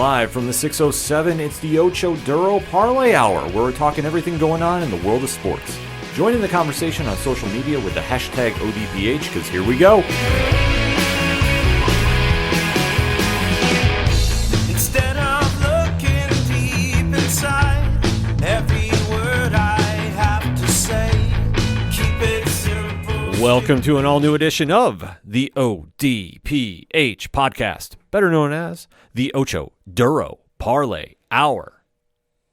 Live from the 607, it's the Ocho Duro Parlay Hour, where we're talking everything going on in the world of sports. Join in the conversation on social media with the hashtag ODPH, because here we go. Instead of looking deep inside, every word I have to say, keep it simple. Welcome to an all-new edition of the ODPH podcast, better known as the Ocho Duro Parlay Hour.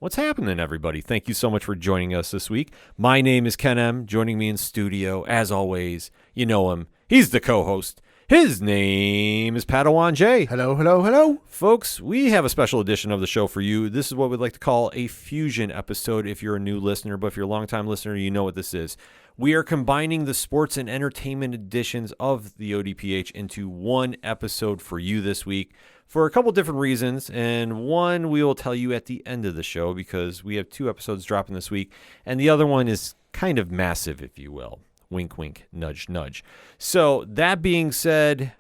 What's happening, everybody? Thank you so much for joining us this week. My name is Ken M. Joining me in studio, as always, you know him. He's the co-host. His name is Padawan J. Hello, hello, hello. Folks, we have a special edition of the show for you. This is what we'd like to call a fusion episode if you're a new listener, but if you're a longtime listener, you know what this is. We are combining the sports and entertainment editions of the ODPH into one episode for you this week for a couple different reasons, and one we will tell you at the end of the show because we have two episodes dropping this week, and the other one is kind of massive, if you will. Wink, wink, nudge, nudge. So that being said,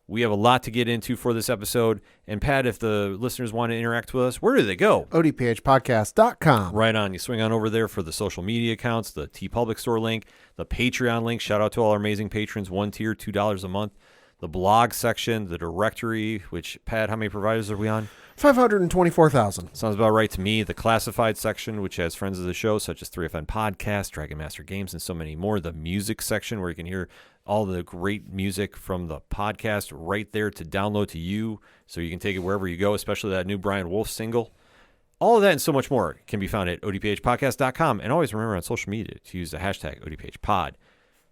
we have a lot to get into for this episode. And Pat, if the listeners want to interact with us, where do they go? ODPHpodcast.com. Right on. You swing on over there for the social media accounts, the TeePublic Store link, the Patreon link. Shout out to all our amazing patrons. One tier, $2 a month. The blog section, the directory, which, Pat, how many providers are we on? 524,000. Sounds about right to me. The classified section, which has friends of the show, such as 3FN Podcast, Dragon Master Games, and so many more. The music section, where you can hear all the great music from the podcast right there to download to you, so you can take it wherever you go, especially that new Brian Wolf single. All of that and so much more can be found at odphpodcast.com. And always remember on social media to use the hashtag ODPHpod.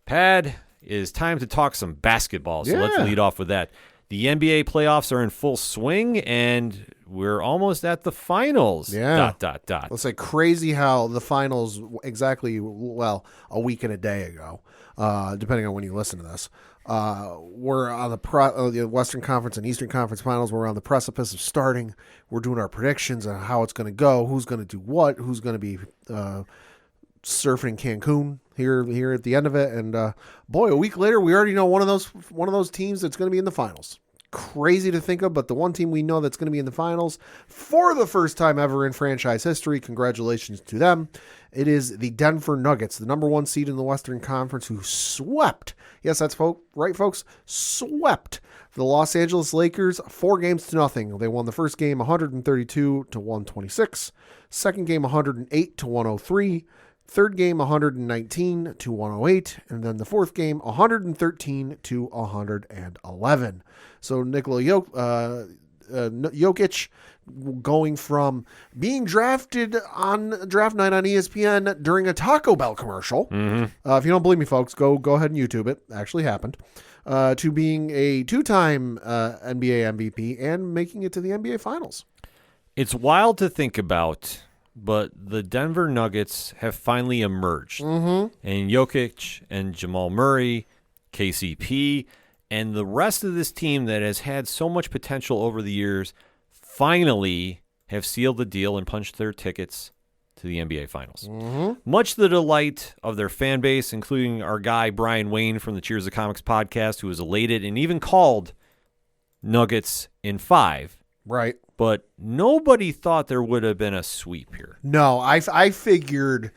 Pad, it's time to talk some basketball, so let's lead off with that. The NBA playoffs are in full swing, and we're almost at the finals. Yeah. ... Let's say crazy how the finals exactly, a week and a day ago, depending on when you listen to this. We're on the Western Conference and Eastern Conference finals. We're on the precipice of starting. We're doing our predictions on how it's going to go, who's going to do what, who's going to be surfing Cancun here at the end of it, and boy, a week later we already know one of those teams that's going to be in the finals. Crazy to think of, but the one team we know that's going to be in the finals for the first time ever in franchise history, congratulations to them. It is the Denver Nuggets, the number one seed in the Western Conference, who swept, yes, that's right, folks, swept the Los Angeles Lakers 4-0. They won the first game 132-126, second game 108-103, third game 119-108, and then the fourth game 113-111. So Nikola Jokic going from being drafted on draft night on ESPN during a Taco Bell commercial. Mm-hmm. If you don't believe me, folks, go ahead and YouTube it. It actually happened. To being a two-time NBA MVP and making it to the NBA Finals. It's wild to think about, but the Denver Nuggets have finally emerged. Mm-hmm. And Jokic and Jamal Murray, KCP, and the rest of this team that has had so much potential over the years finally have sealed the deal and punched their tickets to the NBA Finals. Mm-hmm. Much to the delight of their fan base, including our guy Brian Wayne from the Cheers of Comics podcast, who was elated and even called Nuggets in 5. Right. But nobody thought there would have been a sweep here. No, I figured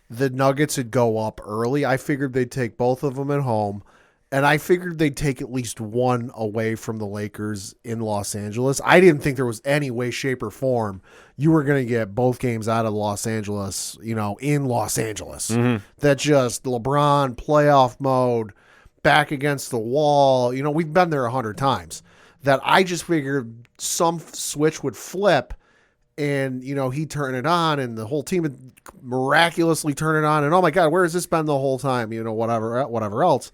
the Nuggets would go up early. I figured they'd take both of them at home, and I figured they'd take at least one away from the Lakers in Los Angeles. I didn't think there was any way, shape, or form you were going to get both games out of Los Angeles, in Los Angeles. Mm-hmm. That just LeBron playoff mode, back against the wall. We've been there 100 times. That I just figured some switch would flip and, he'd turn it on and the whole team would miraculously turn it on. And, oh, my God, where has this been the whole time? Whatever else.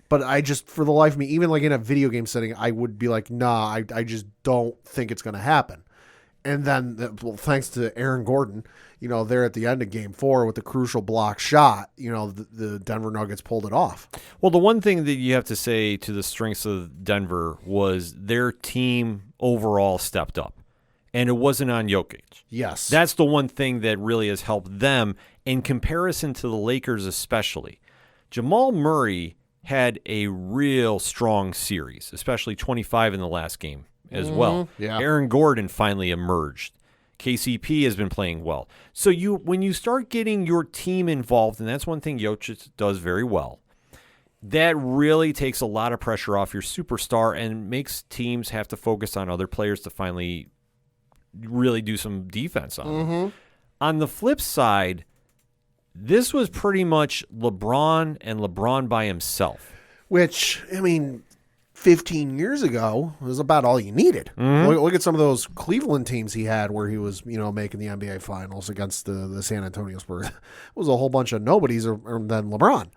But I just, for the life of me, even like in a video game setting, I would be like, nah, I just don't think it's going to happen. And then, thanks to Aaron Gordon, there at the end of Game 4 with the crucial block shot, the Denver Nuggets pulled it off. Well, the one thing that you have to say to the strengths of Denver was their team overall stepped up, and it wasn't on Jokic. Yes. That's the one thing that really has helped them in comparison to the Lakers especially. Jamal Murray had a real strong series, especially 25 in the last game. as well. Yeah. Aaron Gordon finally emerged. KCP has been playing well. So when you start getting your team involved, and that's one thing Jokic does very well, that really takes a lot of pressure off your superstar and makes teams have to focus on other players to finally really do some defense on them. On the flip side, this was pretty much LeBron and LeBron by himself. Which, I mean, 15 years ago was about all you needed. Look at some of those Cleveland teams he had where he was, making the NBA Finals against the San Antonio Spurs. It was a whole bunch of nobodies or than LeBron.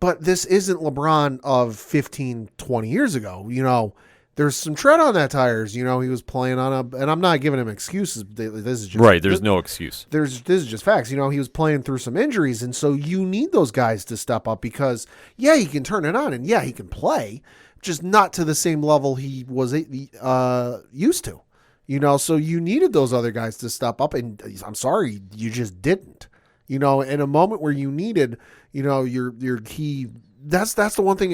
But this isn't LeBron of 15, 20 years ago. There's some tread on that tires. He was playing on and I'm not giving him excuses. This is just right. There's no excuse. This is just facts. He was playing through some injuries, and so you need those guys to step up because, yeah, he can turn it on, and yeah, he can play, just not to the same level he was used to. So you needed those other guys to step up, and I'm sorry, you just didn't. In a moment where you needed, your key. That's the one thing.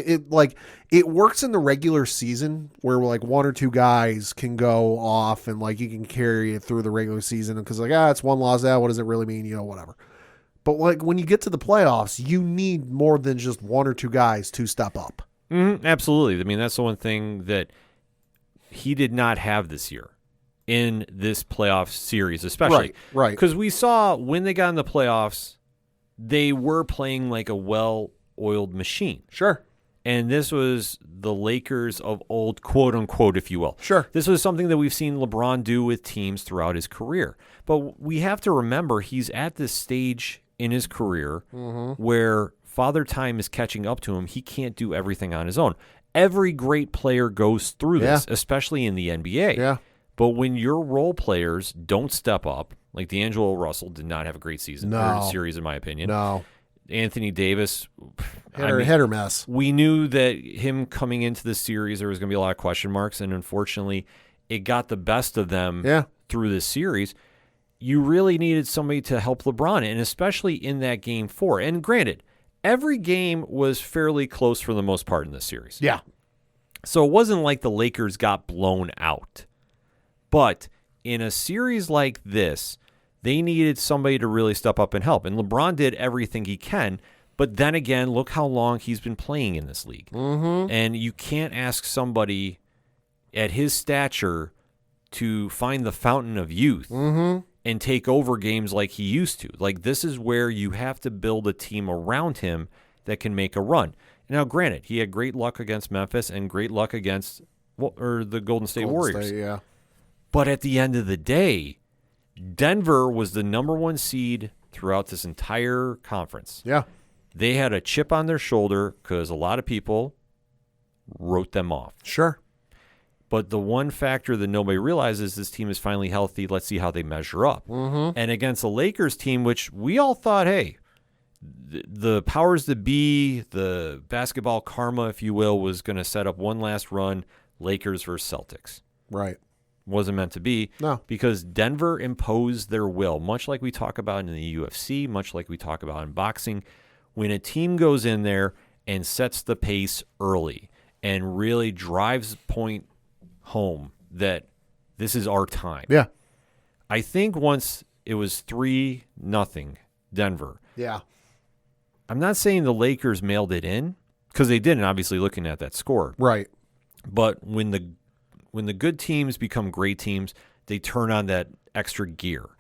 It works in the regular season where like one or two guys can go off and like you can carry it through the regular season because it's one loss. What does it really mean? Whatever. But like when you get to the playoffs, you need more than just one or two guys to step up. Absolutely. I mean, that's the one thing that he did not have this year in this playoff series, especially. Right. Because we saw when they got in the playoffs, they were playing like a well-oiled machine. Sure. And this was the Lakers of old, quote unquote, if you will. Sure. This was something that we've seen LeBron do with teams throughout his career. But we have to remember he's at this stage in his career where Father Time is catching up to him. He can't do everything on his own. Every great player goes through this, especially in the NBA. Yeah. But when your role players don't step up, like D'Angelo Russell did not have a great season or series, in my opinion. No. Anthony Davis, hit or miss. We knew that him coming into the series, there was going to be a lot of question marks, and unfortunately, it got the best of them through this series. You really needed somebody to help LeBron, and especially in that Game 4. And granted, every game was fairly close for the most part in this series. Yeah. So it wasn't like the Lakers got blown out. But in a series like this, they needed somebody to really step up and help. And LeBron did everything he can. But then again, look how long he's been playing in this league. And you can't ask somebody at his stature to find the fountain of youth and take over games like he used to. Like, this is where you have to build a team around him that can make a run. Now, granted, he had great luck against Memphis and great luck against the Golden State Warriors. Yeah. But at the end of the day, Denver was the number one seed throughout this entire conference. Yeah. They had a chip on their shoulder because a lot of people wrote them off. Sure. But the one factor that nobody realizes, this team is finally healthy. Let's see how they measure up. And against the Lakers team, which we all thought, hey, the powers that be, the basketball karma, if you will, was going to set up one last run, Lakers versus Celtics. Right. Wasn't meant to be. No. Because Denver imposed their will, much like we talk about in the UFC, much like we talk about in boxing. When a team goes in there and sets the pace early and really drives the point home that this is our time. Yeah. I think once it was 3-0 Denver. Yeah. I'm not saying the Lakers mailed it in because they didn't, obviously, looking at that score. Right. But when the good teams become great teams, they turn on that extra gear.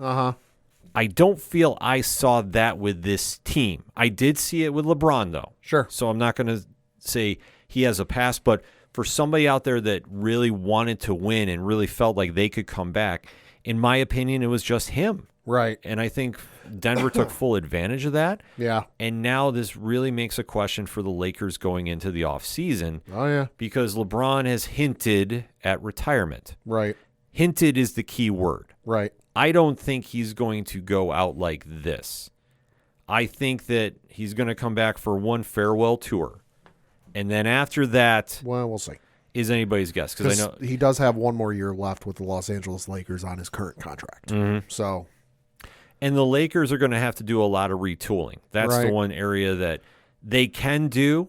I don't feel I saw that with this team. I did see it with LeBron, though. Sure. So I'm not going to say he has a pass, but for somebody out there that really wanted to win and really felt like they could come back, in my opinion, it was just him. Right. And I think Denver took full advantage of that. Yeah. And now this really makes a question for the Lakers going into the offseason. Oh, yeah. Because LeBron has hinted at retirement. Right. Hinted is the key word. Right. I don't think he's going to go out like this. I think that he's going to come back for one farewell tour. And then after that, well, we'll see. Is anybody's guess. Because I know he does have one more year left with the Los Angeles Lakers on his current contract. So, and the Lakers are going to have to do a lot of retooling. That's the one area that they can do.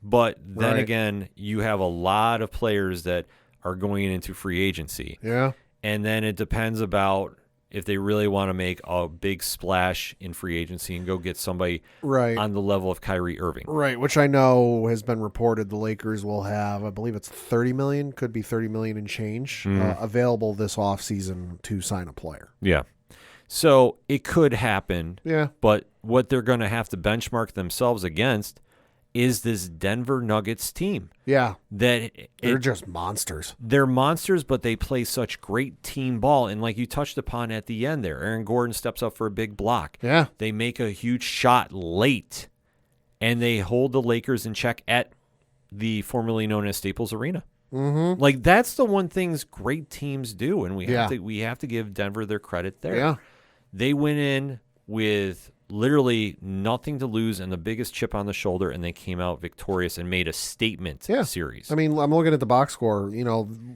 But then again, you have a lot of players that are going into free agency. Yeah. And then it depends about if they really want to make a big splash in free agency and go get somebody Right. on the level of Kyrie Irving. Right, which I know has been reported the Lakers will have, I believe it's $30 million, could be $30 million and change, available this offseason to sign a player. Yeah. So it could happen. Yeah. But what they're going to have to benchmark themselves against is this Denver Nuggets team. Yeah. They're just monsters. They're monsters, but they play such great team ball. And like you touched upon at the end there, Aaron Gordon steps up for a big block. Yeah. They make a huge shot late, and they hold the Lakers in check at the formerly known as Staples Arena. Mm-hmm. Like, that's the one things great teams do, and we have to give Denver their credit there. Yeah. They went in with literally nothing to lose and the biggest chip on the shoulder, and they came out victorious and made a statement series. I mean, I'm looking at the box score.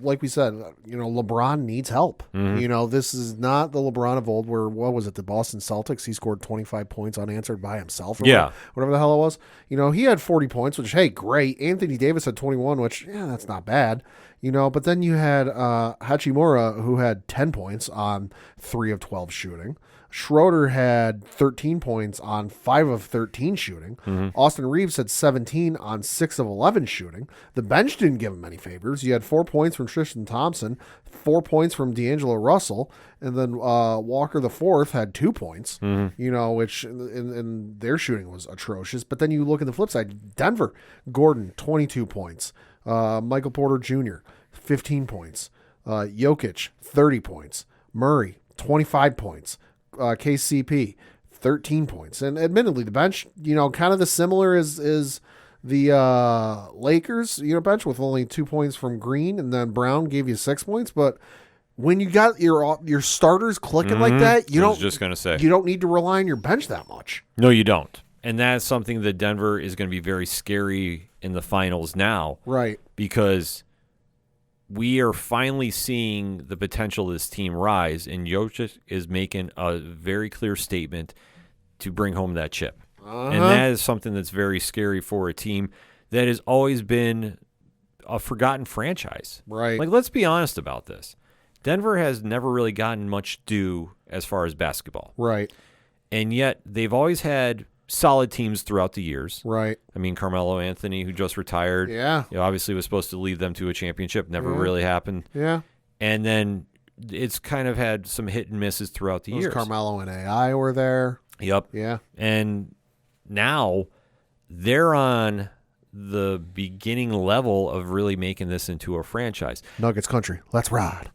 Like we said, LeBron needs help. This is not the LeBron of old where, what was it, the Boston Celtics? He scored 25 points unanswered by himself. Or whatever the hell it was. He had 40 points, which, hey, great. Anthony Davis had 21, which, that's not bad. But then you had Hachimura, who had 10 points on 3 of 12 shooting. Schroeder had 13 points on 5 of 13 shooting. Austin Reeves had 17 on 6 of 11 shooting. The bench didn't give him any favors. You had 4 points from Tristan Thompson, 4 points from D'Angelo Russell, and then Walker the Fourth had 2 points, which and their shooting was atrocious. But then you look at the flip side, Denver, Gordon, 22 points. Michael Porter Jr., 15 points. Jokic, 30 points. Murray, 25 points. KCP, 13 points. And admittedly, the bench, kind of the similar is the Lakers, bench with only 2 points from Green, and then Brown gave you 6 points. But when you got your starters clicking like that, you don't need to rely on your bench that much. No, you don't. And that's something that Denver is going to be very scary in the finals now. Right. Because we are finally seeing the potential of this team rise, and Jokic is making a very clear statement to bring home that chip. And that is something that's very scary for a team that has always been a forgotten franchise. Right. Like, let's be honest about this. Denver has never really gotten much due as far as basketball. Right. And yet they've always had solid teams throughout the years. Right. I mean, Carmelo Anthony, who just retired, obviously was supposed to lead them to a championship. Never really happened. Yeah. And then it's kind of had some hit and misses throughout the years. Carmelo and AI were there. Yep. Yeah. And now they're on the beginning level of really making this into a franchise. Nuggets country. Let's ride.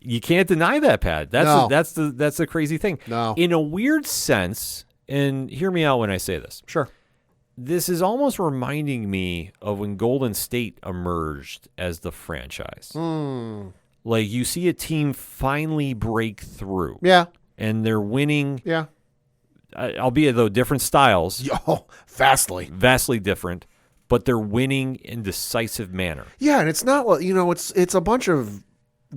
You can't deny that, Pat. That's the crazy thing. No. In a weird sense, and hear me out when I say this. Sure. This is almost reminding me of when Golden State emerged as the franchise. Like, you see a team finally break through. Yeah. And they're winning. Yeah. Albeit, though, different styles. Oh, vastly. Vastly different. But they're winning in decisive manner. Yeah, and it's not, it's a bunch of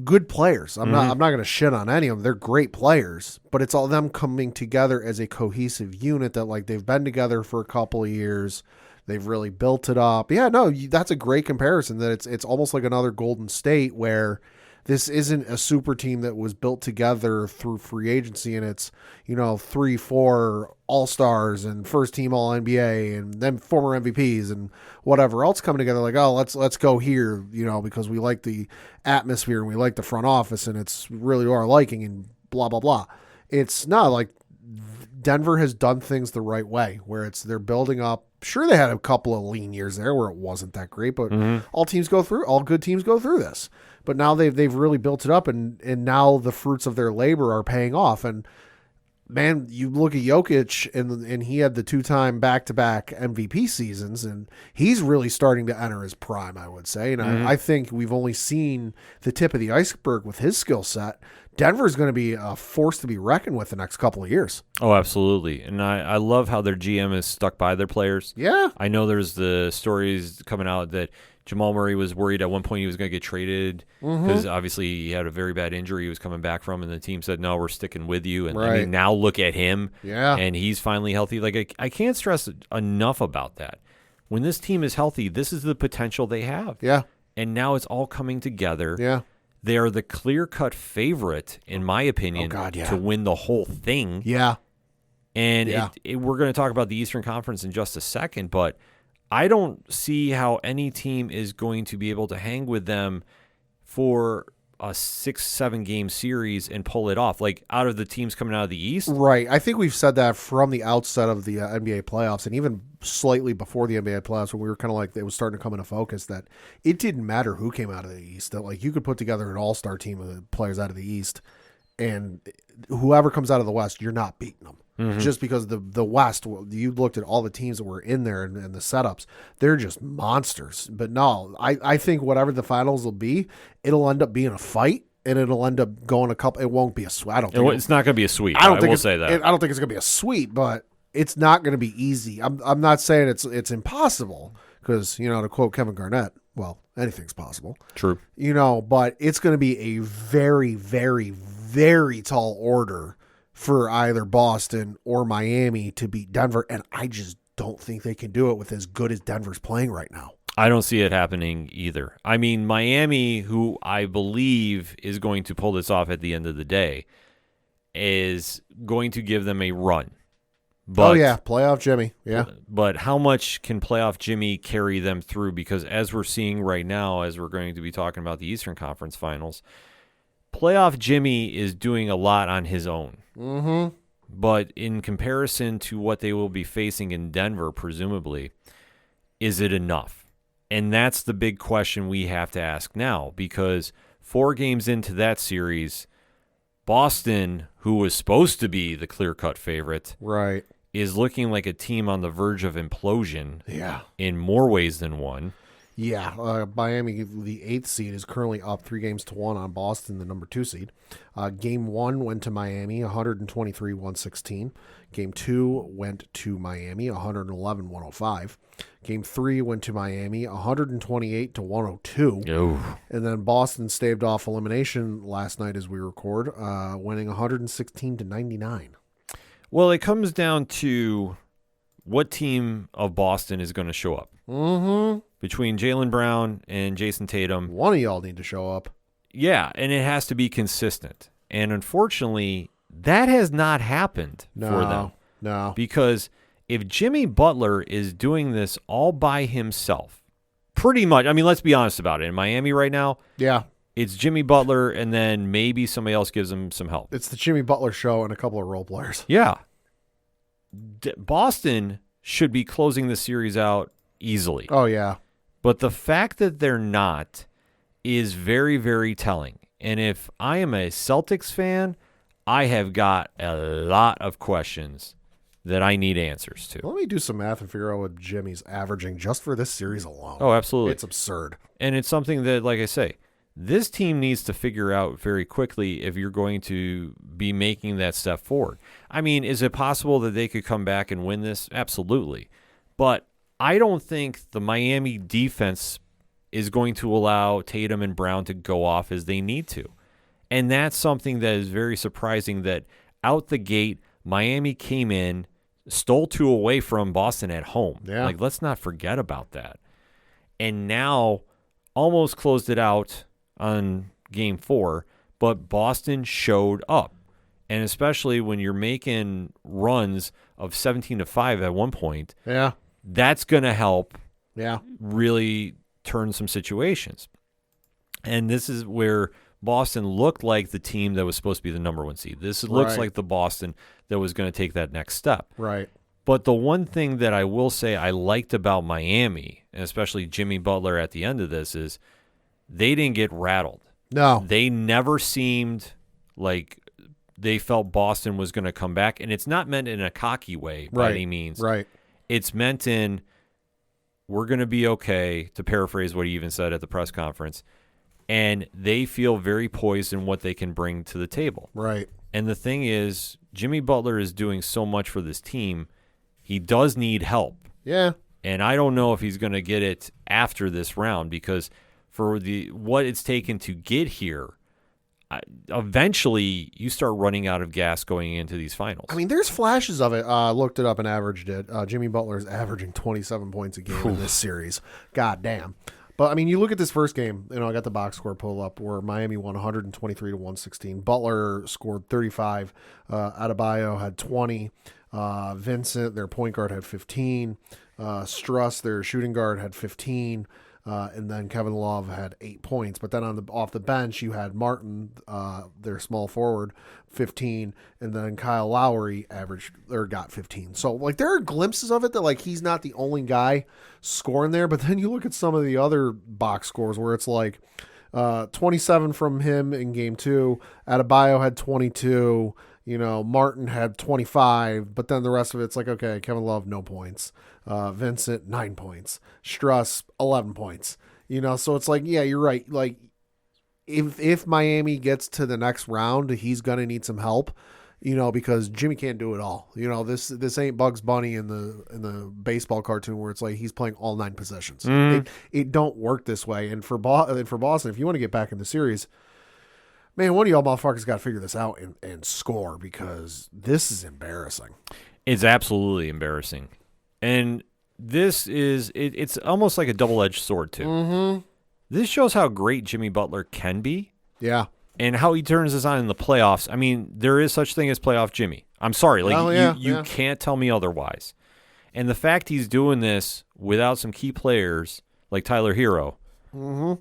good players. I'm not going to shit on any of them. They're great players, but it's all them coming together as a cohesive unit that, like, they've been together for a couple of years. They've really built it up. Yeah, no, that's a great comparison. That it's almost like another Golden State where this isn't a super team that was built together through free agency, and it's 3-4 all-stars and first team all-NBA and then former MVPs and whatever else coming together like, oh, let's go here, because we like the atmosphere and we like the front office and it's really our liking and blah, blah, blah. It's not like Denver has done things the right way where they're building up. Sure, they had a couple of lean years there where it wasn't that great, but all good teams go through this. But now they've really built it up, and now the fruits of their labor are paying off. And man, you look at Jokic, and he had the 2-time back-to-back MVP seasons, and he's really starting to enter his prime, I would say. And I think we've only seen the tip of the iceberg with his skill set. Denver's going to be a force to be reckoned with the next couple of years. Oh, absolutely. And I love how their GM is stuck by their players. Yeah. I know there's the stories coming out that Jamal Murray was worried at one point he was going to get traded because obviously he had a very bad injury he was coming back from, and the team said, no, we're sticking with you. And I mean, now look at him. Yeah. And he's finally healthy. Like, I can't stress enough about that. When this team is healthy, this is the potential they have. Yeah. and now it's all coming together. Yeah. They are the clear-cut favorite, in my opinion, to win the whole thing. Yeah. And we're going to talk about the Eastern Conference in just a second, but I don't see how any team is going to be able to hang with them for a 6-7 game series and pull it off, like out of the teams coming out of the East. Right. I think we've said that from the outset of the NBA playoffs, and even slightly before the NBA playoffs, when we were kind of like, it was starting to come into focus that it didn't matter who came out of the East, that like you could put together an all-star team of the players out of the East, and whoever comes out of the West, you're not beating them. Mm-hmm. Just because the West, you looked at all the teams that were in there and the setups, they're just monsters. But no, I think whatever the finals will be, it'll end up being a fight, and it'll end up going a couple. It won't be a sweep. I don't think it's not going to be a sweep. I will say that. I don't think it's going to be a sweep, but it's not going to be easy. I'm not saying it's impossible, because, you know, to quote Kevin Garnett, well, anything's possible. True. You know, but it's going to be a very, very, very tall order for either Boston or Miami to beat Denver, and I just don't think they can do it with as good as Denver's playing right now. I don't see it happening either. I mean, Miami, who I believe is going to pull this off at the end of the day, is going to give them a run. But, playoff Jimmy. Yeah. But how much can playoff Jimmy carry them through? Because as we're seeing right now, as we're going to be talking about the Eastern Conference Finals, playoff Jimmy is doing a lot on his own. Mm-hmm. But in comparison to what they will be facing in Denver, presumably, is it enough? And that's the big question we have to ask now, because 4 games into that series, Boston, who was supposed to be the clear-cut favorite, right, is looking like a team on the verge of implosion. Yeah. In more ways than one. Yeah, Miami, the 8th seed, is currently up 3-1 on Boston, the number 2 seed. Game 1 went to Miami, 123-116. Game 2 went to Miami, 111-105. Game 3 went to Miami, 128-102. Oh. And then Boston staved off elimination last night as we record, winning 116-99. Well, it comes down to what team of Boston is going to show up. Mm-hmm. Between Jaylen Brown and Jason Tatum. One of y'all need to show up. Yeah, and it has to be consistent. And unfortunately, that has not happened for them. No. Because if Jimmy Butler is doing this all by himself, pretty much, I mean, let's be honest about it. In Miami right now, yeah, it's Jimmy Butler, and then maybe somebody else gives him some help. It's the Jimmy Butler show and a couple of role players. Yeah. Boston should be closing the series out easily. Oh, yeah. But the fact that they're not is very, very telling. And if I am a Celtics fan, I have got a lot of questions that I need answers to. Let me do some math and figure out what Jimmy's averaging just for this series alone. Oh, absolutely. It's absurd. And it's something that, like I say, this team needs to figure out very quickly if you're going to be making that step forward. I mean, is it possible that they could come back and win this? Absolutely. But I don't think the Miami defense is going to allow Tatum and Brown to go off as they need to. And that's something that is very surprising, that out the gate, Miami came in, stole 2 away from Boston at home. Yeah. Like, let's not forget about that. And now almost closed it out on Game 4, but Boston showed up. And especially when you're making runs of 17-5 at one point, yeah, that's going to help really turn some situations. And this is where Boston looked like the team that was supposed to be the number 1 seed. This looks like the Boston that was going to take that next step. Right. But the one thing that I will say I liked about Miami, and especially Jimmy Butler at the end of this, is they didn't get rattled. No. They never seemed like they felt Boston was going to come back. And it's not meant in a cocky way by any means. Right. It's meant in, we're going to be okay, to paraphrase what he even said at the press conference. And they feel very poised in what they can bring to the table. Right. And the thing is, Jimmy Butler is doing so much for this team. He does need help. Yeah. And I don't know if he's going to get it after this round, because for what it's taken to get here, eventually you start running out of gas going into these finals. I mean, there's flashes of it. Looked it up and averaged it. Jimmy Butler is averaging 27 points a game in this series. God damn. But, I mean, you look at this first game, I got the box score pulled up where Miami won 123 to 116. Butler scored 35. Adebayo had 20. Vincent, their point guard, had 15. Struss, their shooting guard, had 15. And then Kevin Love had 8 points. But then off the bench, you had Martin, their small forward, 15. And then Kyle Lowry got 15. So, like, there are glimpses of it that, like, he's not the only guy scoring there. But then you look at some of the other box scores where it's like 27 from him in game 2. Adebayo had 22. Martin had 25. But then the rest of it's like, okay, Kevin Love, no points. Vincent, 9 points. Struss, 11 points. So it's like, yeah, you're right. Like, if Miami gets to the next round, he's gonna need some help, because Jimmy can't do it all. This ain't Bugs Bunny in the baseball cartoon where it's like he's playing all 9 possessions. It don't work this way. And for Boston, if you want to get back in the series, man, one of y'all motherfuckers got to figure this out and score, because this is embarrassing. It's absolutely embarrassing. And this is, it's almost like a double-edged sword, too. Mm-hmm. This shows how great Jimmy Butler can be. Yeah. And how he turns this on in the playoffs. I mean, there is such thing as playoff Jimmy. I'm sorry. You can't tell me otherwise. And the fact he's doing this without some key players like Tyler Hero,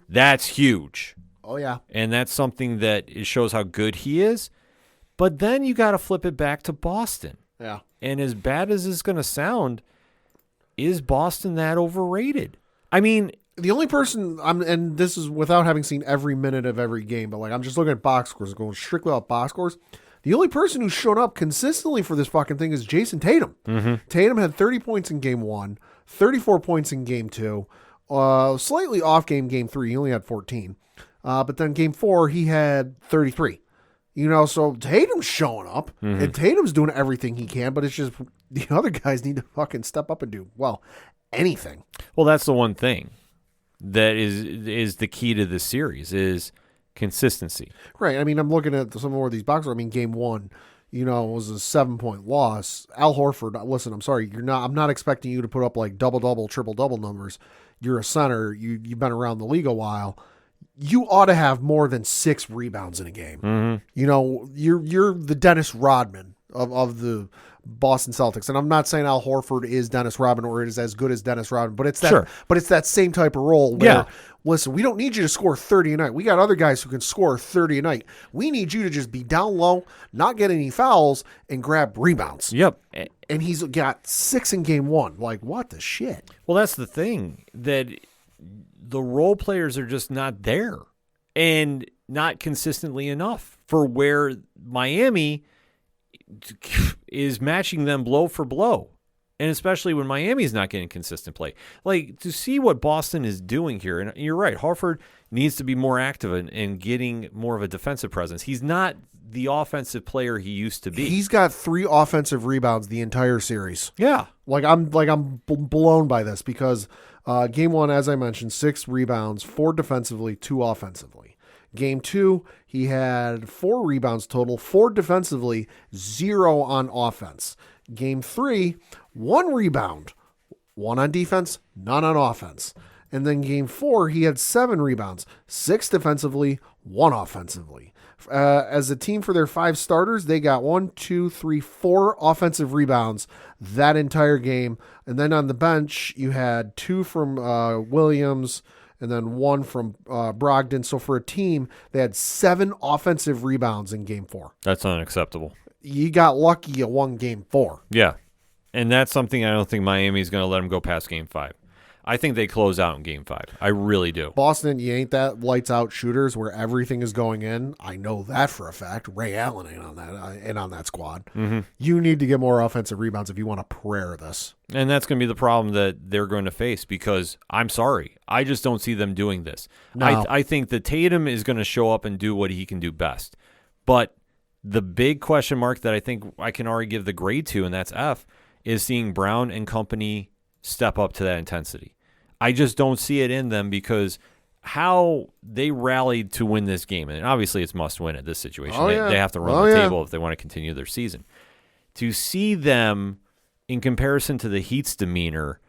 that's huge. Oh, yeah. And that's something that it shows how good he is. But then you got to flip it back to Boston. Yeah. And as bad as it's going to sound, is Boston that overrated? I mean, the only person and this is without having seen every minute of every game, but like I'm just looking at box scores, going strictly off box scores. The only person who's shown up consistently for this fucking thing is Jason Tatum. Mm-hmm. Tatum had 30 points in game 1, 34 points in game 2, slightly off game 3. He only had 14. But then game 4, he had 33. So Tatum's showing up, and Tatum's doing everything he can, but it's just the other guys need to fucking step up and do, anything. Well, that's the one thing that is the key to this series is consistency. Right. I mean, I'm looking at some more of these boxes. I mean, game 1, was a 7-point loss. Al Horford, listen, I'm sorry, I'm not expecting you to put up like double-double, triple-double numbers. You're a center. You've been around the league a while. You ought to have more than 6 rebounds in a game. Mm-hmm. You're the Dennis Rodman of the Boston Celtics, and I'm not saying Al Horford is Dennis Rodman or is as good as Dennis Rodman, but it's that same type of role where, listen, we don't need you to score 30 a night. We got other guys who can score 30 a night. We need you to just be down low, not get any fouls, and grab rebounds. Yep. And he's got 6 in game 1. Like, what the shit? Well, that's the thing, that the role players are just not there and not consistently enough for where Miami is matching them blow for blow. And especially when Miami's not getting consistent play. Like, to see what Boston is doing here, and you're right, Horford needs to be more active in getting more of a defensive presence. He's not the offensive player he used to be. He's got 3 offensive rebounds the entire series. Yeah. I'm blown by this because game 1, as I mentioned, 6 rebounds, 4 defensively, 2 offensively. Game 2, he had 4 rebounds total, 4 defensively, 0 on offense. Game 3, 1 rebound, 1 on defense, none on offense. And then game 4, he had 7 rebounds, 6 defensively, 1 offensively. As a team for their 5 starters, they got 4 offensive rebounds that entire game. And then on the bench, you had 2 from Williams and then 1 from Brogdon. So for a team, they had 7 offensive rebounds in game 4. That's unacceptable. You got lucky you won game 4. Yeah. And that's something I don't think Miami's going to let them go past game 5. I think they close out in game 5. I really do. Boston, you ain't that lights out shooters where everything is going in. I know that for a fact. Ray Allen ain't on that squad. Mm-hmm. You need to get more offensive rebounds if you want to prayer this. And that's going to be the problem that they're going to face because I'm sorry. I just don't see them doing this. No. I think that Tatum is going to show up and do what he can do best. But the big question mark that I think I can already give the grade to, and that's F, is seeing Brown and company step up to that intensity. I just don't see it in them because how they rallied to win this game, and obviously it's must win at this situation. They have to run the table if they want to continue their season. To see them in comparison to the Heat's demeanor,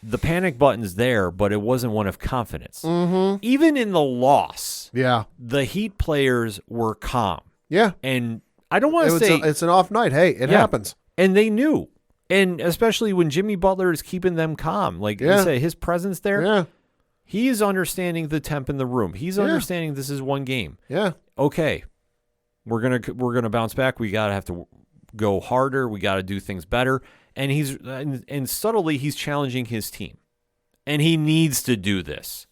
the panic button's there, but it wasn't one of confidence. Even in the loss, the Heat players were calm. Yeah. And I don't want to say it's an off night. Hey, it happens. And they knew. And especially when Jimmy Butler is keeping them calm. Like you say, his presence there, he is understanding the temp in the room. He's understanding this is one game. Yeah. Okay. We're gonna bounce back. We gotta have to go harder. We gotta do things better. And and subtly he's challenging his team. And he needs to do this.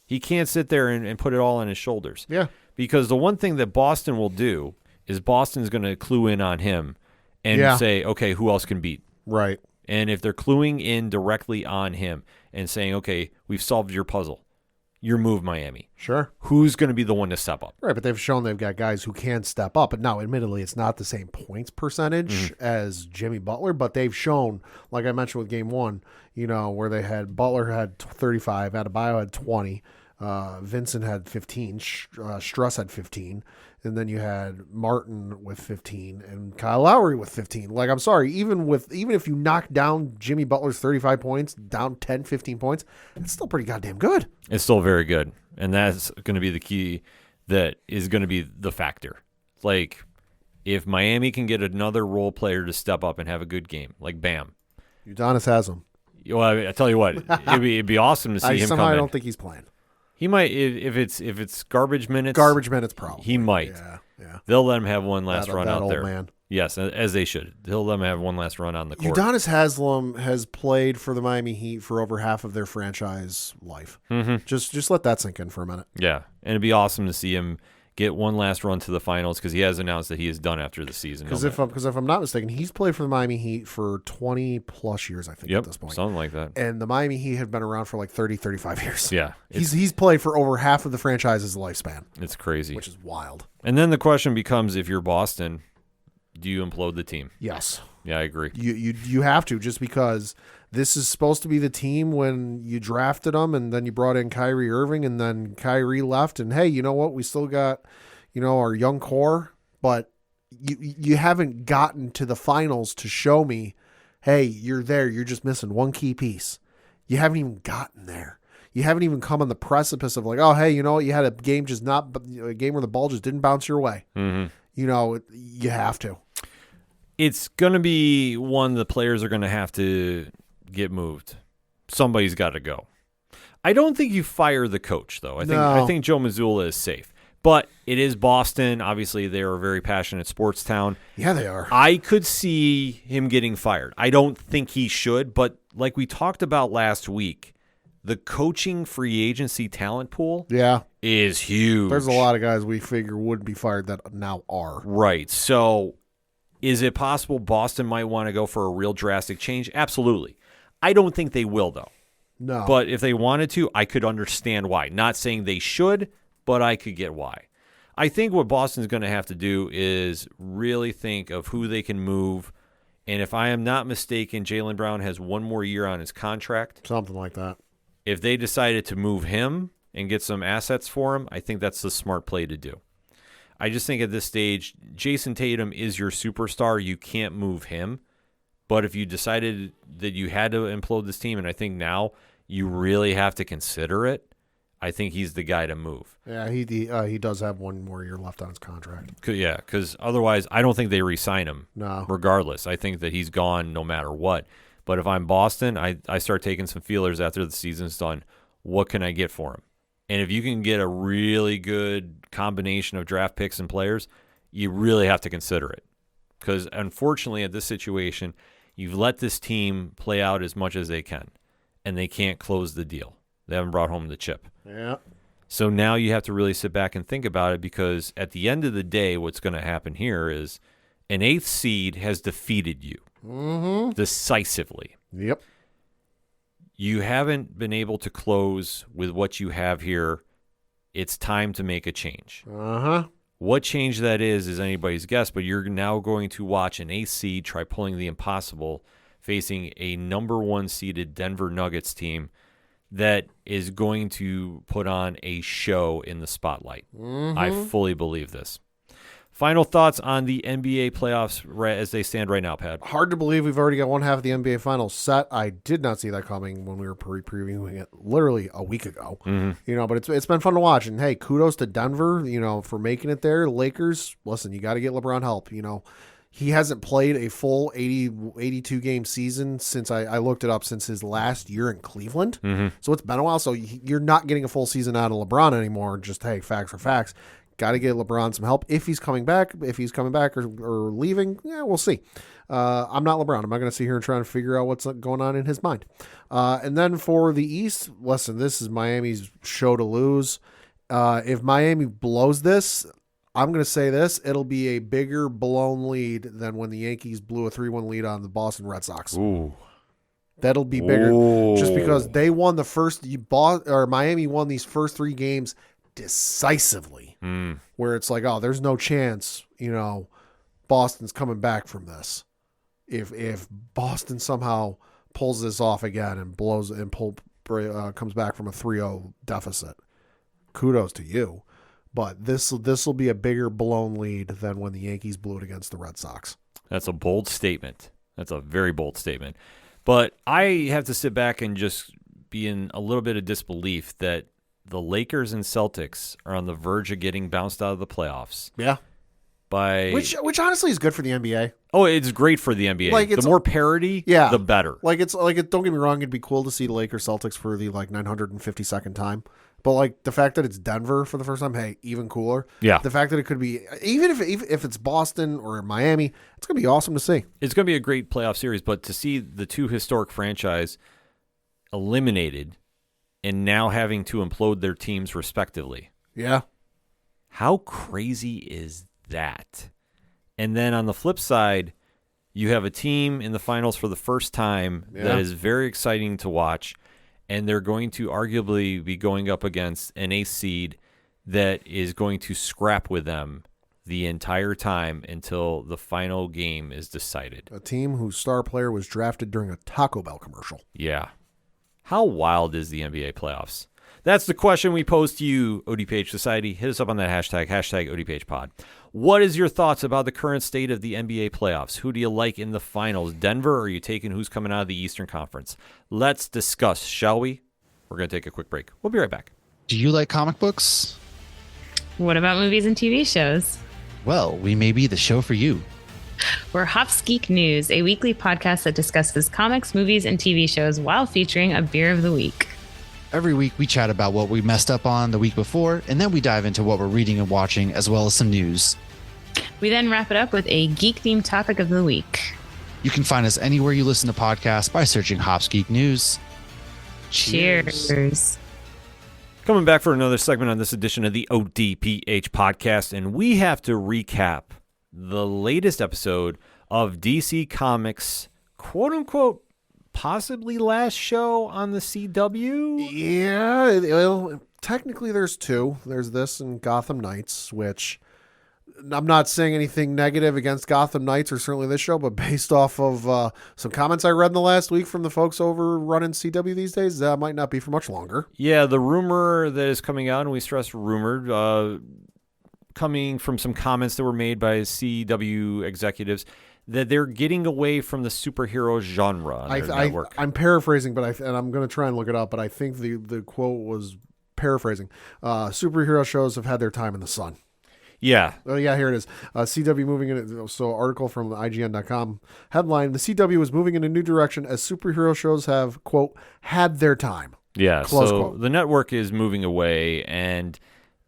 He can't sit there and put it all on his shoulders. Yeah. Because the one thing that Boston will do is Boston's gonna clue in on him and say, okay, who else can beat? Right. And if they're cluing in directly on him and saying, okay, we've solved your puzzle, your move, Miami. Sure. Who's going to be the one to step up? Right, but they've shown they've got guys who can step up. And now, admittedly, it's not the same points percentage as Jimmy Butler, but they've shown, like I mentioned with game one, where they had Butler had 35, Adebayo had 20, Vincent had 15, Struss had 15, and then you had Martin with 15 and Kyle Lowry with 15. Like, I'm sorry, even if you knock down Jimmy Butler's 35 points, down 10, 15 points, it's still pretty goddamn good. It's still very good. And that's going to be the key that is going to be the factor. Like, if Miami can get another role player to step up and have a good game, like Bam. Udonis has him. Well, I tell you what, it'd be awesome to see him come in. I don't think he's playing. He might, if it's garbage minutes. Garbage minutes, probably. He might. Yeah. They'll let him have one last run out there. Man. Yes, as they should. They'll let him have one last run on the court. Udonis Haslem has played for the Miami Heat for over half of their franchise life. Just let that sink in for a minute. Yeah, and it'd be awesome to see him get one last run to the finals because he has announced that he is done after the season. Because if I'm not mistaken, he's played for the Miami Heat for 20 plus years, I think, at this point. Something like that. And the Miami Heat have been around for like 30, 35 years. Yeah. He's played for over half of the franchise's lifespan. It's crazy. Which is wild. And then the question becomes, if you're Boston, do you implode the team? Yes. Yeah, I agree. You have to, just because this is supposed to be the team when you drafted them and then you brought in Kyrie Irving and then Kyrie left. And, hey, you know what? We still got, our young core, but you haven't gotten to the finals to show me, hey, you're there. You're just missing one key piece. You haven't even gotten there. You haven't even come on the precipice of like, oh, hey, you know what? You had a game a game where the ball just didn't bounce your way. Mm-hmm. You have to. It's going to be one the players are going to have to get moved. Somebody's got to go. I don't think you fire the coach, though. I think Joe Mazzulla is safe. But it is Boston. Obviously, they are a very passionate sports town. Yeah, they are. I could see him getting fired. I don't think he should, but like we talked about last week, the coaching free agency talent pool is huge. There's a lot of guys we figure wouldn't be fired that now are. Right. So is it possible Boston might want to go for a real drastic change? Absolutely. I don't think they will, though. No. But if they wanted to, I could understand why. Not saying they should, but I could get why. I think what Boston's going to have to do is really think of who they can move. And if I am not mistaken, Jaylen Brown has one more year on his contract. Something like that. If they decided to move him and get some assets for him, I think that's the smart play to do. I just think at this stage, Jason Tatum is your superstar. You can't move him. But if you decided that you had to implode this team, and I think now you really have to consider it, I think he's the guy to move. Yeah, he does have one more year left on his contract. Yeah, because otherwise I don't think they re-sign him. No. Regardless. I think that he's gone no matter what. But if I'm Boston, I start taking some feelers after the season's done. What can I get for him? And if you can get a really good combination of draft picks and players, you really have to consider it. Because unfortunately at this situation, you've let this team play out as much as they can, and they can't close the deal. They haven't brought home the chip. Yeah. So now you have to really sit back and think about it, because at the end of the day, what's going to happen here is an 8th seed has defeated you decisively. Yep. You haven't been able to close with what you have here. It's time to make a change. Uh-huh. What change that is anybody's guess, but you're now going to watch an 8th seed try pulling the impossible, facing a number 1 seeded Denver Nuggets team that is going to put on a show in the spotlight. I fully believe this. Final thoughts on the NBA playoffs as they stand right now, Pat? Hard to believe we've already got one half of the NBA Finals set. I did not see that coming when we were previewing it literally a week ago. But it's been fun to watch. And, hey, kudos to Denver, for making it there. Lakers, listen, you got to get LeBron help. He hasn't played a full 82-game season since I looked it up, since his last year in Cleveland. So it's been a while. So you're not getting a full season out of LeBron anymore. Just, hey, facts are facts. Got to get LeBron some help if he's coming back. If he's coming back or leaving, we'll see. I'm not LeBron. I'm not going to sit here and try to figure out what's going on in his mind. And then for the East, listen, this is Miami's show to lose. If Miami blows this, I'm going to say this, it'll be a bigger blown lead than when the Yankees blew a 3-1 lead on the Boston Red Sox. Ooh. That'll be bigger just because they won Miami won these first 3 games decisively, where it's like, oh, there's no chance, Boston's coming back from this. If Boston somehow pulls this off again and comes back from a 3-0 deficit, kudos to you. But this will be a bigger blown lead than when the Yankees blew it against the Red Sox. That's a bold statement. That's a very bold statement. But I have to sit back and just be in a little bit of disbelief that the Lakers and Celtics are on the verge of getting bounced out of the playoffs. Yeah. Which honestly is good for the NBA. Oh, it's great for the NBA. The more parity, the better. Don't get me wrong, it'd be cool to see the Lakers Celtics for the 952nd time. But the fact that it's Denver for the first time, hey, even cooler. Yeah. The fact that it could be, even if it's Boston or Miami, it's going to be awesome to see. It's going to be a great playoff series, but to see the two historic franchise eliminated and now having to implode their teams respectively. Yeah. How crazy is that? And then on the flip side, you have a team in the finals for the first time that is very exciting to watch, and they're going to arguably be going up against an ace seed that is going to scrap with them the entire time until the final game is decided. A team whose star player was drafted during a Taco Bell commercial. Yeah. How wild is the NBA playoffs? That's the question we pose to you, ODPH Society. Hit us up on that hashtag ODPHpod. What is your thoughts about the current state of the NBA playoffs? Who do you like in the finals? Denver, or are you taking who's coming out of the Eastern Conference? Let's discuss, shall we? We're going to take a quick break. We'll be right back. Do you like comic books? What about movies and TV shows? Well, we may be the show for you. We're Hops Geek News, a weekly podcast that discusses comics, movies, and TV shows while featuring a beer of the week. Every week we chat about what we messed up on the week before, and then we dive into what we're reading and watching, as well as some news. We then wrap it up with a geek-themed topic of the week. You can find us anywhere you listen to podcasts by searching Hops Geek News. Cheers. Coming back for another segment on this edition of the ODPH podcast, and we have to recap the latest episode of DC Comics, quote-unquote, possibly last show on the CW? Yeah, well, technically there's 2. There's this and Gotham Knights, which I'm not saying anything negative against Gotham Knights or certainly this show, but based off of some comments I read in the last week from the folks over running CW these days, that might not be for much longer. Yeah, the rumor that is coming out, and we stress rumored, coming from some comments that were made by CW executives, that they're getting away from the superhero genre on their network. I'm paraphrasing, but and I'm going to try and look it up, but I think the quote was paraphrasing. Superhero shows have had their time in the sun. Yeah. Oh, yeah, here it is. CW moving in. So, article from IGN.com. Headline, the CW is moving in a new direction as superhero shows have, quote, had their time. Yeah, Close so quote. The network is moving away, and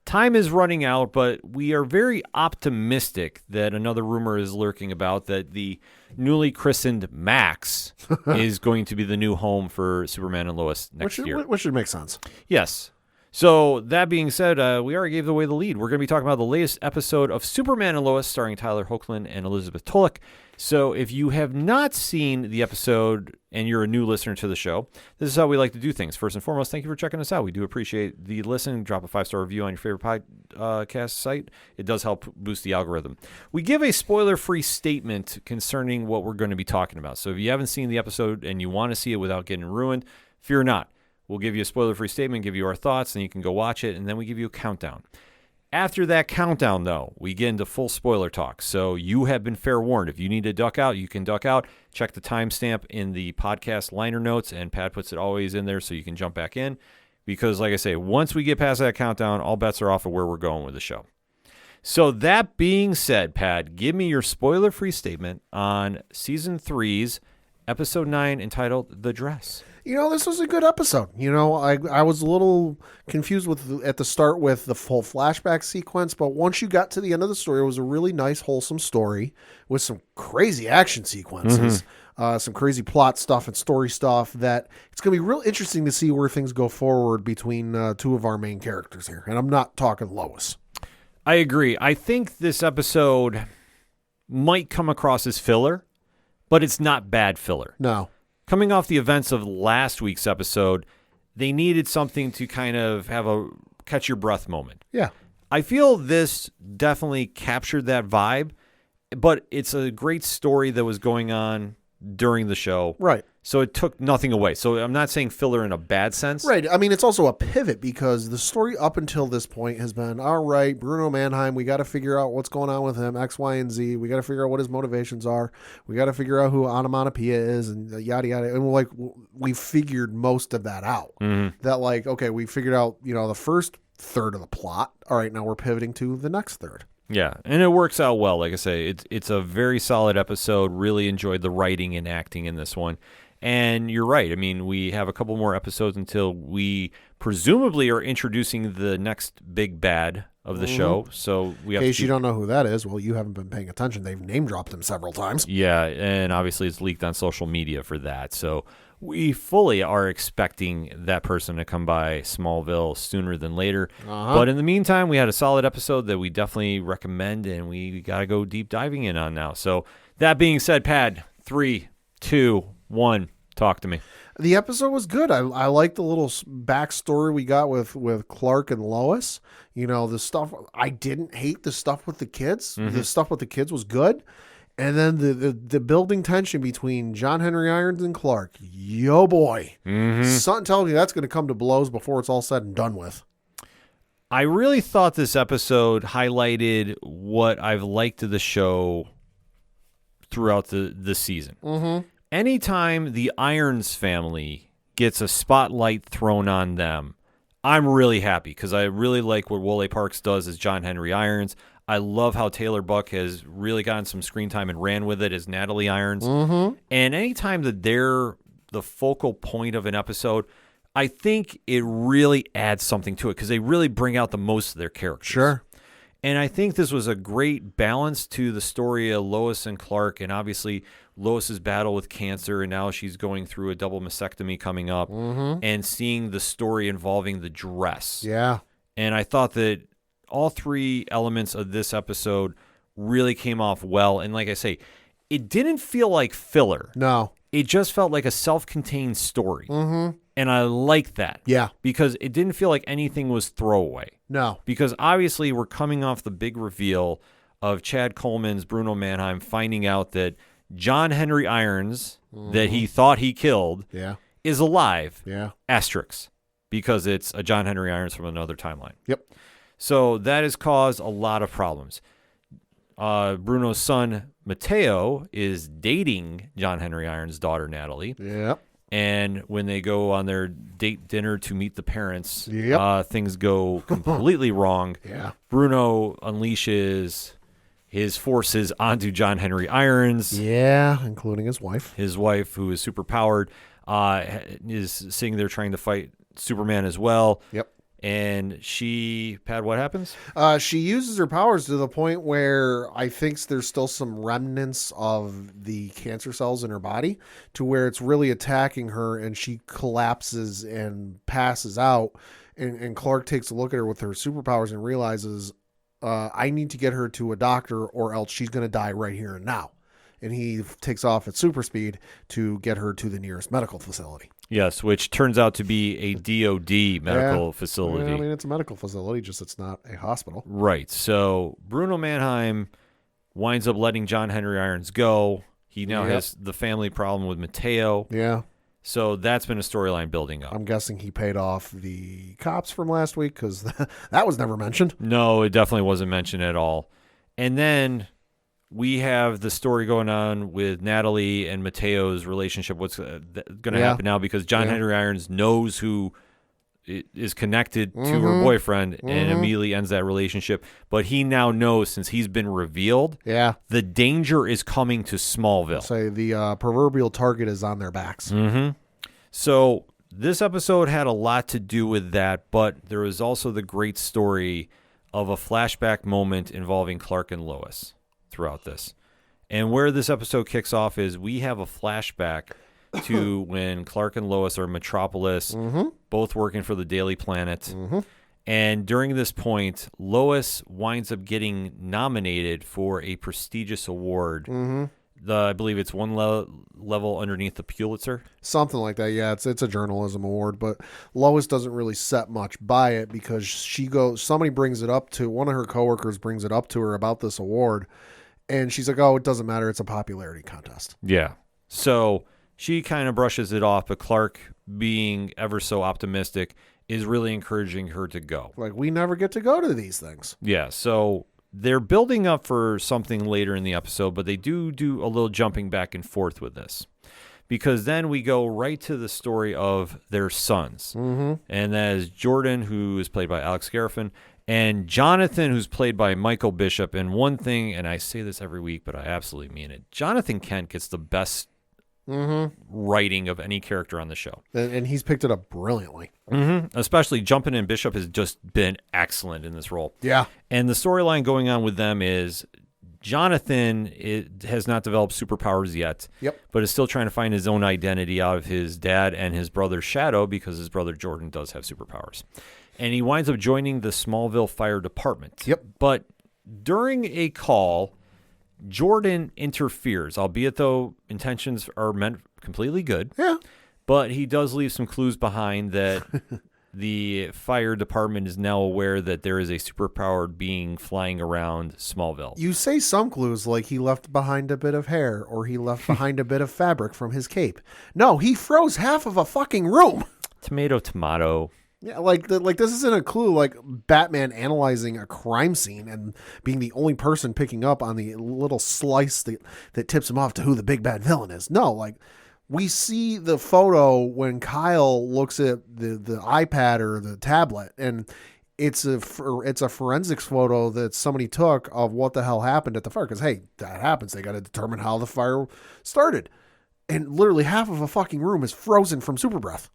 time is running out, but we are very optimistic that another rumor is lurking about that the newly christened Max is going to be the new home for Superman and Lois next year. Which should make sense. Yes. So that being said, we already gave away the lead. We're going to be talking about the latest episode of Superman and Lois starring Tyler Hoechlin and Elizabeth Tulloch. So if you have not seen the episode and you're a new listener to the show, this is how we like to do things. First and foremost, thank you for checking us out. We do appreciate the listen. Drop a 5-star review on your favorite podcast site. It does help boost the algorithm. We give a spoiler-free statement concerning what we're going to be talking about. So if you haven't seen the episode and you want to see it without getting ruined, fear not. We'll give you a spoiler-free statement, give you our thoughts, and you can go watch it, and then we give you a countdown. After that countdown, though, we get into full spoiler talk. So you have been fair warned. If you need to duck out, you can duck out. Check the timestamp in the podcast liner notes, and Pat puts it always in there so you can jump back in. Because, like I say, once we get past that countdown, all bets are off of where we're going with the show. So that being said, Pat, give me your spoiler-free statement on Season 3's Episode 9 entitled The Dress. This was a good episode. I was a little confused at the start with the full flashback sequence, but once you got to the end of the story, it was a really nice, wholesome story with some crazy action sequences, some crazy plot stuff and story stuff that it's going to be real interesting to see where things go forward between two of our main characters here. And I'm not talking Lois. I agree. I think this episode might come across as filler, but it's not bad filler. No. Coming off the events of last week's episode, they needed something to kind of have a catch your breath moment. Yeah. I feel this definitely captured that vibe, but it's a great story that was going on during the show. Right. So it took nothing away. So I'm not saying filler in a bad sense. Right. I mean, it's also a pivot because the story up until this point has been, all right, Bruno Mannheim, we got to figure out what's going on with him, X, Y, and Z. We got to figure out what his motivations are. We got to figure out who Onomatopoeia is and yada, yada. And we figured most of that out. Mm-hmm. That okay, we figured out, the first third of the plot. All right, now we're pivoting to the next third. Yeah, and it works out well. Like I say, it's a very solid episode. Really enjoyed the writing and acting in this one. And you're right. I mean, we have a couple more episodes until we presumably are introducing the next big bad of the show. So we have in case you don't know who that is, well, you haven't been paying attention. They've name dropped him several times. Yeah, and obviously it's leaked on social media for that. So we fully are expecting that person to come by Smallville sooner than later. But in the meantime, we had a solid episode that we definitely recommend, and we got to go deep diving in on now. So that being said, Pad, 3, 2, 1, talk to me. The episode was good. I like the little backstory we got with Clark and Lois. The stuff, I didn't hate the stuff with the kids. The stuff with the kids was good. And then the building tension between John Henry Irons and Clark. Yo, boy. Something tells me that's going to come to blows before it's all said and done with. I really thought this episode highlighted what I've liked of the show throughout the season. Anytime the Irons family gets a spotlight thrown on them, I'm really happy because I really like what Wole Parks does as John Henry Irons. I love how Taylor Buck has really gotten some screen time and ran with it as Natalie Irons. And anytime that they're the focal point of an episode, I think it really adds something to it because they really bring out the most of their characters. Sure. And I think this was a great balance to the story of Lois and Clark, and obviously Lois's battle with cancer, and now she's going through a double mastectomy coming up, and seeing the story involving the dress. Yeah. And I thought that all three elements of this episode really came off well. And like I say, it didn't feel like filler. No. It just felt like a self-contained story. And I like that. Yeah. Because it didn't feel like anything was throwaway. No. Because obviously we're coming off the big reveal of Chad Coleman's Bruno Mannheim finding out that John Henry Irons, that he thought he killed, is alive. Yeah. Asterisk. Because it's a John Henry Irons from another timeline. Yep. So that has caused a lot of problems. Bruno's son, Mateo, is dating John Henry Irons' daughter, Natalie. Yep. And when they go on their date dinner to meet the parents, things go completely wrong. Yeah. Bruno unleashes his forces onto John Henry Irons. Yeah, including his wife. His wife, who is superpowered, is sitting there trying to fight Superman as well. Yep. And she, Pat, what happens? She uses her powers to the point where I think there's still some remnants of the cancer cells in her body to where it's really attacking her and she collapses and passes out. And Clark takes a look at her with her superpowers and realizes, I need to get her to a doctor or else she's going to die right here and now. And he takes off at super speed to get her to the nearest medical facility. Yes, which turns out to be a DOD medical facility. I mean, it's a medical facility, just it's not a hospital. Right. So Bruno Mannheim winds up letting John Henry Irons go. He now has the family problem with Mateo. Yeah. So that's been a storyline building up. I'm guessing he paid off the cops from last week because that was never mentioned. No, it definitely wasn't mentioned at all. And then we have the story going on with Natalie and Mateo's relationship. What's going to happen now, because John Henry Irons knows who is connected to her boyfriend and immediately ends that relationship. But he now knows, since he's been revealed, the danger is coming to Smallville. So the proverbial target is on their backs. So this episode had a lot to do with that, but there was also the great story of a flashback moment involving Clark and Lois throughout this. And where this episode kicks off is we have a flashback to when Clark and Lois are in Metropolis, both working for the Daily Planet. And during this point, Lois winds up getting nominated for a prestigious award. I believe it's one level underneath the Pulitzer. Something like that. Yeah, it's a journalism award, but Lois doesn't really set much by it because somebody brings it up to one of her coworkers brings it up to her about this award, and she's like, "Oh, it doesn't matter. It's a popularity contest." Yeah. So she kind of brushes it off, but Clark, being ever so optimistic, is really encouraging her to go. Like, we never get to go to these things. Yeah, so they're building up for something later in the episode, but they do a little jumping back and forth with this. Because then we go right to the story of their sons. And that is Jordan, who is played by Alex Garifin, and Jonathan, who's played by Michael Bishop. And one thing, and I say this every week, but I absolutely mean it, Jonathan Kent gets the best writing of any character on the show. And he's picked it up brilliantly. Especially Jumpin' and Bishop has just been excellent in this role. Yeah. And the storyline going on with them is Jonathan has not developed superpowers yet, but is still trying to find his own identity out of his dad and his brother Shadow, because his brother Jordan does have superpowers. And he winds up joining the Smallville Fire Department. But during a call, Jordan interferes, albeit though intentions are meant completely good. Yeah. But he does leave some clues behind that the fire department is now aware that there is a superpowered being flying around Smallville. You say some clues, like he left behind a bit of hair or he left behind a bit of fabric from his cape. No, he froze half of a fucking room. Tomato. Yeah, like this isn't a clue like Batman analyzing a crime scene and being the only person picking up on the little slice that tips him off to who the big bad villain is. No, like we see the photo when Kyle looks at the iPad or the tablet, and it's a forensics photo that somebody took of what the hell happened at the fire. Because, hey, that happens. They got to determine how the fire started. And literally half of a fucking room is frozen from super breath.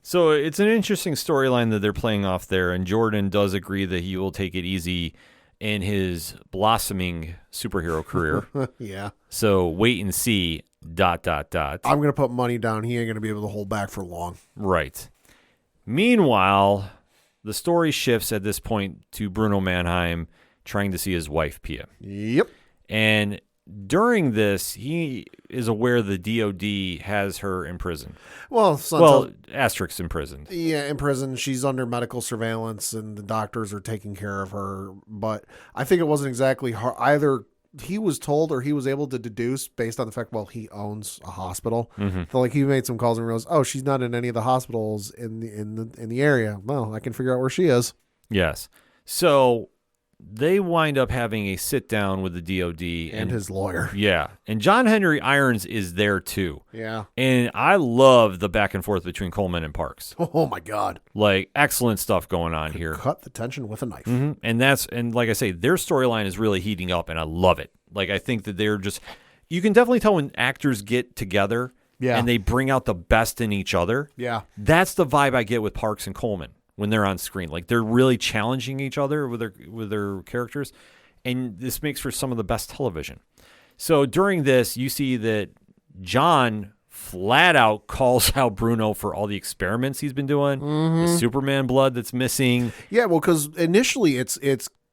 So it's an interesting storyline that they're playing off there, and Jordan does agree that he will take it easy in his blossoming superhero career. Yeah. So wait and see, ... I'm going to put money down. He ain't going to be able to hold back for long. Right. Meanwhile, the story shifts at this point to Bruno Mannheim trying to see his wife, Pia. Yep. And during this, he is aware the DOD has her in prison. Asterix imprisoned. Yeah, in prison. She's under medical surveillance, and the doctors are taking care of her. But I think it wasn't exactly her. Either he was told or he was able to deduce based on the fact, he owns a hospital. So like he made some calls and realized, oh, she's not in any of the hospitals in the area. Well, I can figure out where she is. Yes. So they wind up having a sit down with the DOD and his lawyer. Yeah. And John Henry Irons is there too. Yeah. And I love the back and forth between Coleman and Parks. Oh my God. Like excellent stuff going on here. Cut the tension with a knife. And like I say, their storyline is really heating up and I love it. Like I think that you can definitely tell when actors get together and they bring out the best in each other. Yeah. That's the vibe I get with Parks and Coleman when they're on screen. Like they're really challenging each other with their characters, and this makes for some of the best television. So during this, you see that John flat out calls out Bruno for all the experiments he's been doing, the Superman blood that's missing. Yeah, well, because initially it's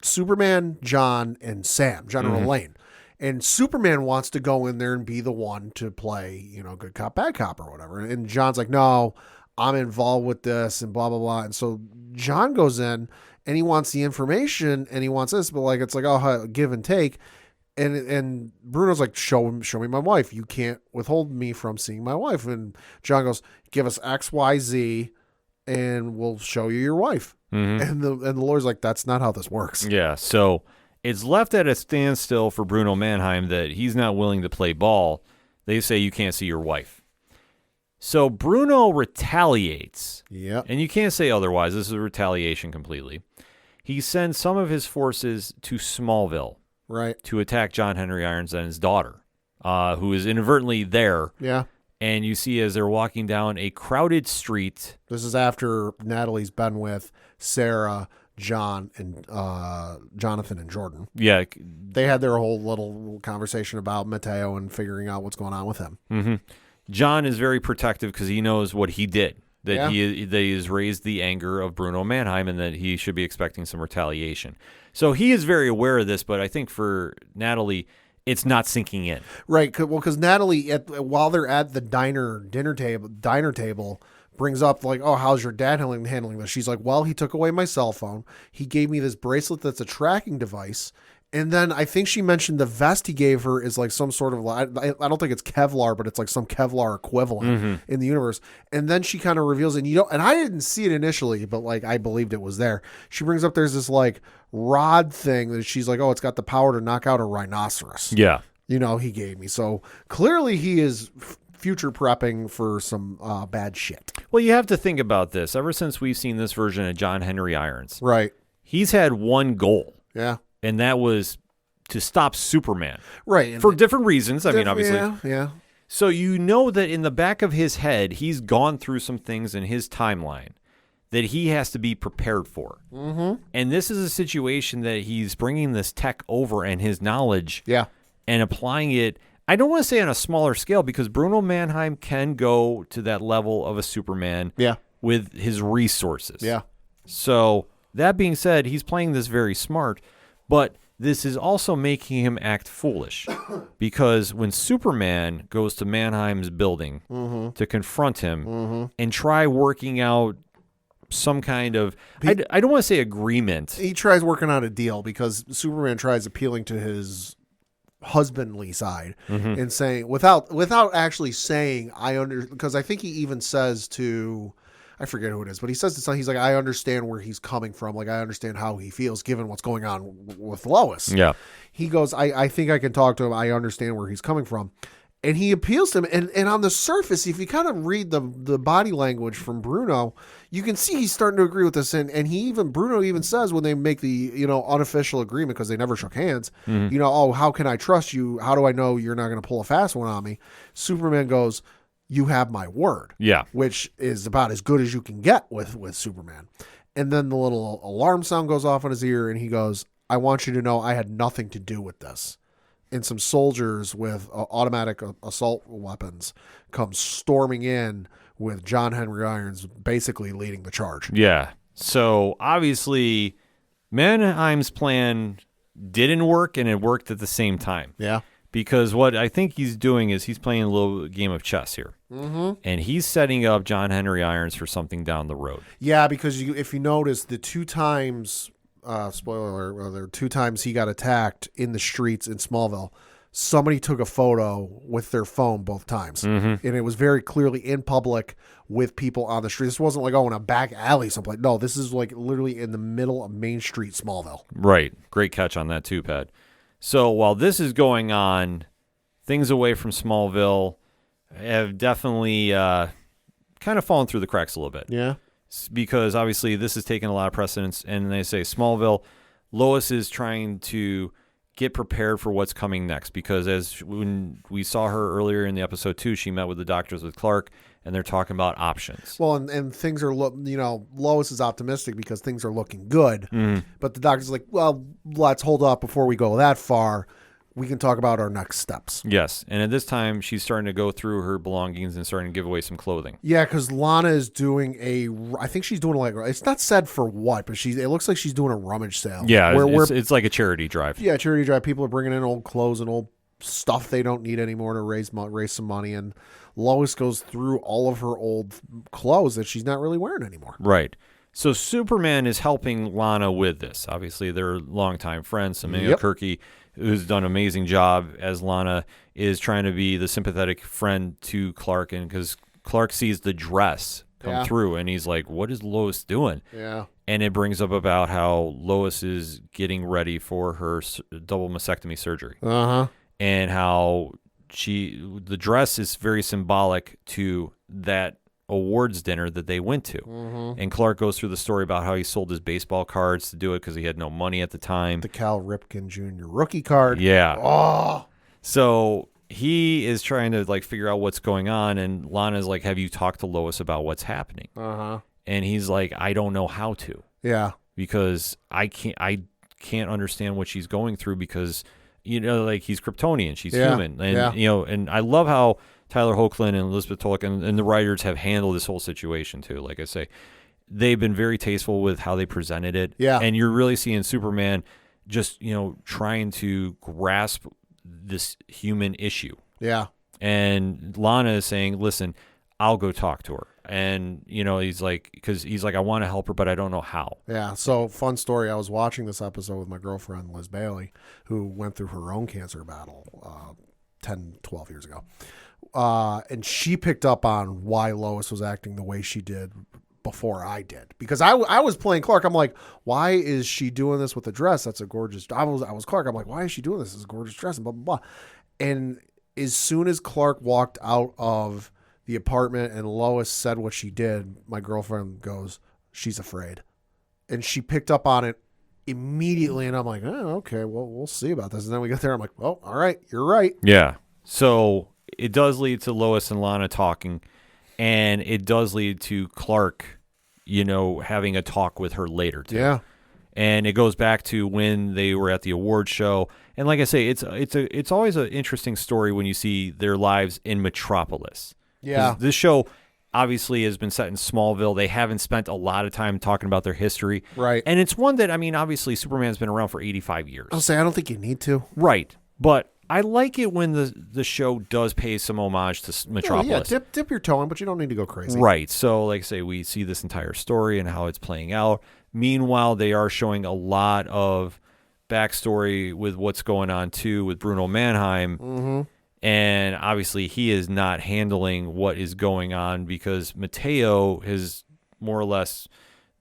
Superman, John, and Sam, General Lane. And Superman wants to go in there and be the one to play, good cop, bad cop or whatever. And John's like, no, I'm involved with this and blah, blah, blah. And so John goes in and he wants the information and he wants this, but it's like, give and take. And Bruno's like, show me my wife. You can't withhold me from seeing my wife. And John goes, give us X, Y, Z, and we'll show you your wife. And the lawyer's like, that's not how this works. Yeah, so it's left at a standstill for Bruno Mannheim that he's not willing to play ball. They say you can't see your wife. So Bruno retaliates. Yeah. And you can't say otherwise. This is a retaliation completely. He sends some of his forces to Smallville. Right. To attack John Henry Irons and his daughter, who is inadvertently there. Yeah. And you see as they're walking down a crowded street. This is after Natalie's been with Sarah, John, and Jonathan and Jordan. Yeah. They had their whole little conversation about Mateo and figuring out what's going on with him. Mm-hmm. John is very protective because he knows what he did. That he has raised the anger of Bruno Mannheim and that he should be expecting some retaliation. So he is very aware of this, but I think for Natalie, it's not sinking in. Right. Because Natalie, while they're at the dinner table, brings up like, oh, how's your dad handling this? She's like, well, he took away my cell phone. He gave me this bracelet that's a tracking device. And then I think she mentioned the vest he gave her is like some sort of, I don't think it's Kevlar, but it's like some Kevlar equivalent in the universe. And then she kind of reveals it. And I didn't see it initially, but like I believed it was there. She brings up there's this like rod thing that she's like, oh, it's got the power to knock out a rhinoceros. Yeah. He gave me. So clearly he is future prepping for some bad shit. Well, you have to think about this. Ever since we've seen this version of John Henry Irons, right? He's had one goal. Yeah. And that was to stop Superman. Right. For different reasons. I mean, obviously. Yeah. So you know that in the back of his head, he's gone through some things in his timeline that he has to be prepared for. Mm-hmm. And this is a situation that he's bringing this tech over and his knowledge and applying it. I don't want to say on a smaller scale because Bruno Mannheim can go to that level of a Superman with his resources. Yeah. So that being said, he's playing this very smart. But this is also making him act foolish because when Superman goes to Mannheim's building to confront him and try working out some kind of, I don't want to say agreement. He tries working out a deal because Superman tries appealing to his husbandly side and saying, without actually saying, because I think he even says to, I forget who it is, but he says to son, he's like, I understand where he's coming from. Like, I understand how he feels given what's going on with Lois. Yeah. He goes, I think I can talk to him. I understand where he's coming from. And he appeals to him. And on the surface, if you kind of read the body language from Bruno, you can see he's starting to agree with this. And Bruno even says when they make the, unofficial agreement, because they never shook hands, oh, how can I trust you? How do I know you're not going to pull a fast one on me? Superman goes, you have my word. Yeah. Which is about as good as you can get with Superman. And then the little alarm sound goes off in his ear and he goes, I want you to know I had nothing to do with this. And some soldiers with automatic assault weapons come storming in with John Henry Irons basically leading the charge. Yeah. So obviously Mannheim's plan didn't work and it worked at the same time. Yeah. Because what I think he's doing is he's playing a little game of chess here. Mm-hmm. And he's setting up John Henry Irons for something down the road. Yeah, because if you notice, the two times, spoiler alert, there 2 times he got attacked in the streets in Smallville, somebody took a photo with their phone both times. Mm-hmm. And it was very clearly in public with people on the street. This wasn't like, in a back alley someplace. No, this is like literally in the middle of Main Street, Smallville. Right. Great catch on that too, Pat. So while this is going on, things away from Smallville have definitely kind of fallen through the cracks a little bit. Yeah. Because obviously this is taking a lot of precedence. And they say Smallville, Lois is trying to get prepared for what's coming next. Because when we saw her earlier in the episode 2, she met with the doctors with Clark, and they're talking about options. Well, and things are, Lois is optimistic because things are looking good. Mm. But the doctor's like, well, let's hold up before we go that far. We can talk about our next steps. Yes. And at this time, she's starting to go through her belongings and starting to give away some clothing. Yeah, because Lana is doing I think she's doing it's not said for what, but it looks like she's doing a rummage sale. Yeah, it's like a charity drive. Yeah, charity drive. People are bringing in old clothes and old stuff they don't need anymore to raise some money. And Lois goes through all of her old clothes that she's not really wearing anymore. Right. So Superman is helping Lana with this. Obviously, they're longtime friends. Samuel Kirky, who's done an amazing job as Lana, is trying to be the sympathetic friend to Clark, and because Clark sees the dress come through, and he's like, "What is Lois doing?" Yeah. And it brings up about how Lois is getting ready for her double mastectomy surgery, and how the dress is very symbolic to that awards dinner that they went to. And Clark goes through the story about how he sold his baseball cards to do it because he had no money at the time. The Cal Ripken Jr. rookie card. Yeah. Oh. So he is trying to like figure out what's going on, and Lana's like, "Have you talked to Lois about what's happening?" And he's like, "I don't know how to." Yeah. Because I can't understand what she's going through, because like he's Kryptonian, she's human, and and I love how Tyler Hoechlin and Elizabeth Tulloch and the writers have handled this whole situation too. Like I say, they've been very tasteful with how they presented it. Yeah. And you're really seeing Superman just, trying to grasp this human issue. Yeah. And Lana is saying, "Listen, I'll go talk to her." And, he's like, I want to help her, but I don't know how. Yeah. So, fun story. I was watching this episode with my girlfriend, Liz Bailey, who went through her own cancer battle 10, 12 years ago. And she picked up on why Lois was acting the way she did before I did, because I was playing Clark. I'm like, why is she doing this with a dress? That's a gorgeous. I was Clark. I'm like, why is she doing this? It's a gorgeous dress and blah blah blah. And as soon as Clark walked out of the apartment and Lois said what she did, my girlfriend goes, "She's afraid," and she picked up on it immediately. And I'm like, "Oh, okay, well, we'll see about this." And then we get there. I'm like, "Oh, all right, you're right." Yeah. So it does lead to Lois and Lana talking, and it does lead to Clark, having a talk with her later too. Yeah. And it goes back to when they were at the award show. And like I say, it's always an interesting story when you see their lives in Metropolis. Yeah. This show obviously has been set in Smallville. They haven't spent a lot of time talking about their history. Right. And it's one that, obviously Superman's been around for 85 years. I'll say, I don't think you need to. Right. But I like it when the show does pay some homage to Metropolis. Yeah, dip your toe in, but you don't need to go crazy. Right. So, like I say, we see this entire story and how it's playing out. Meanwhile, they are showing a lot of backstory with what's going on, too, with Bruno Mannheim. And obviously, he is not handling what is going on because Mateo has more or less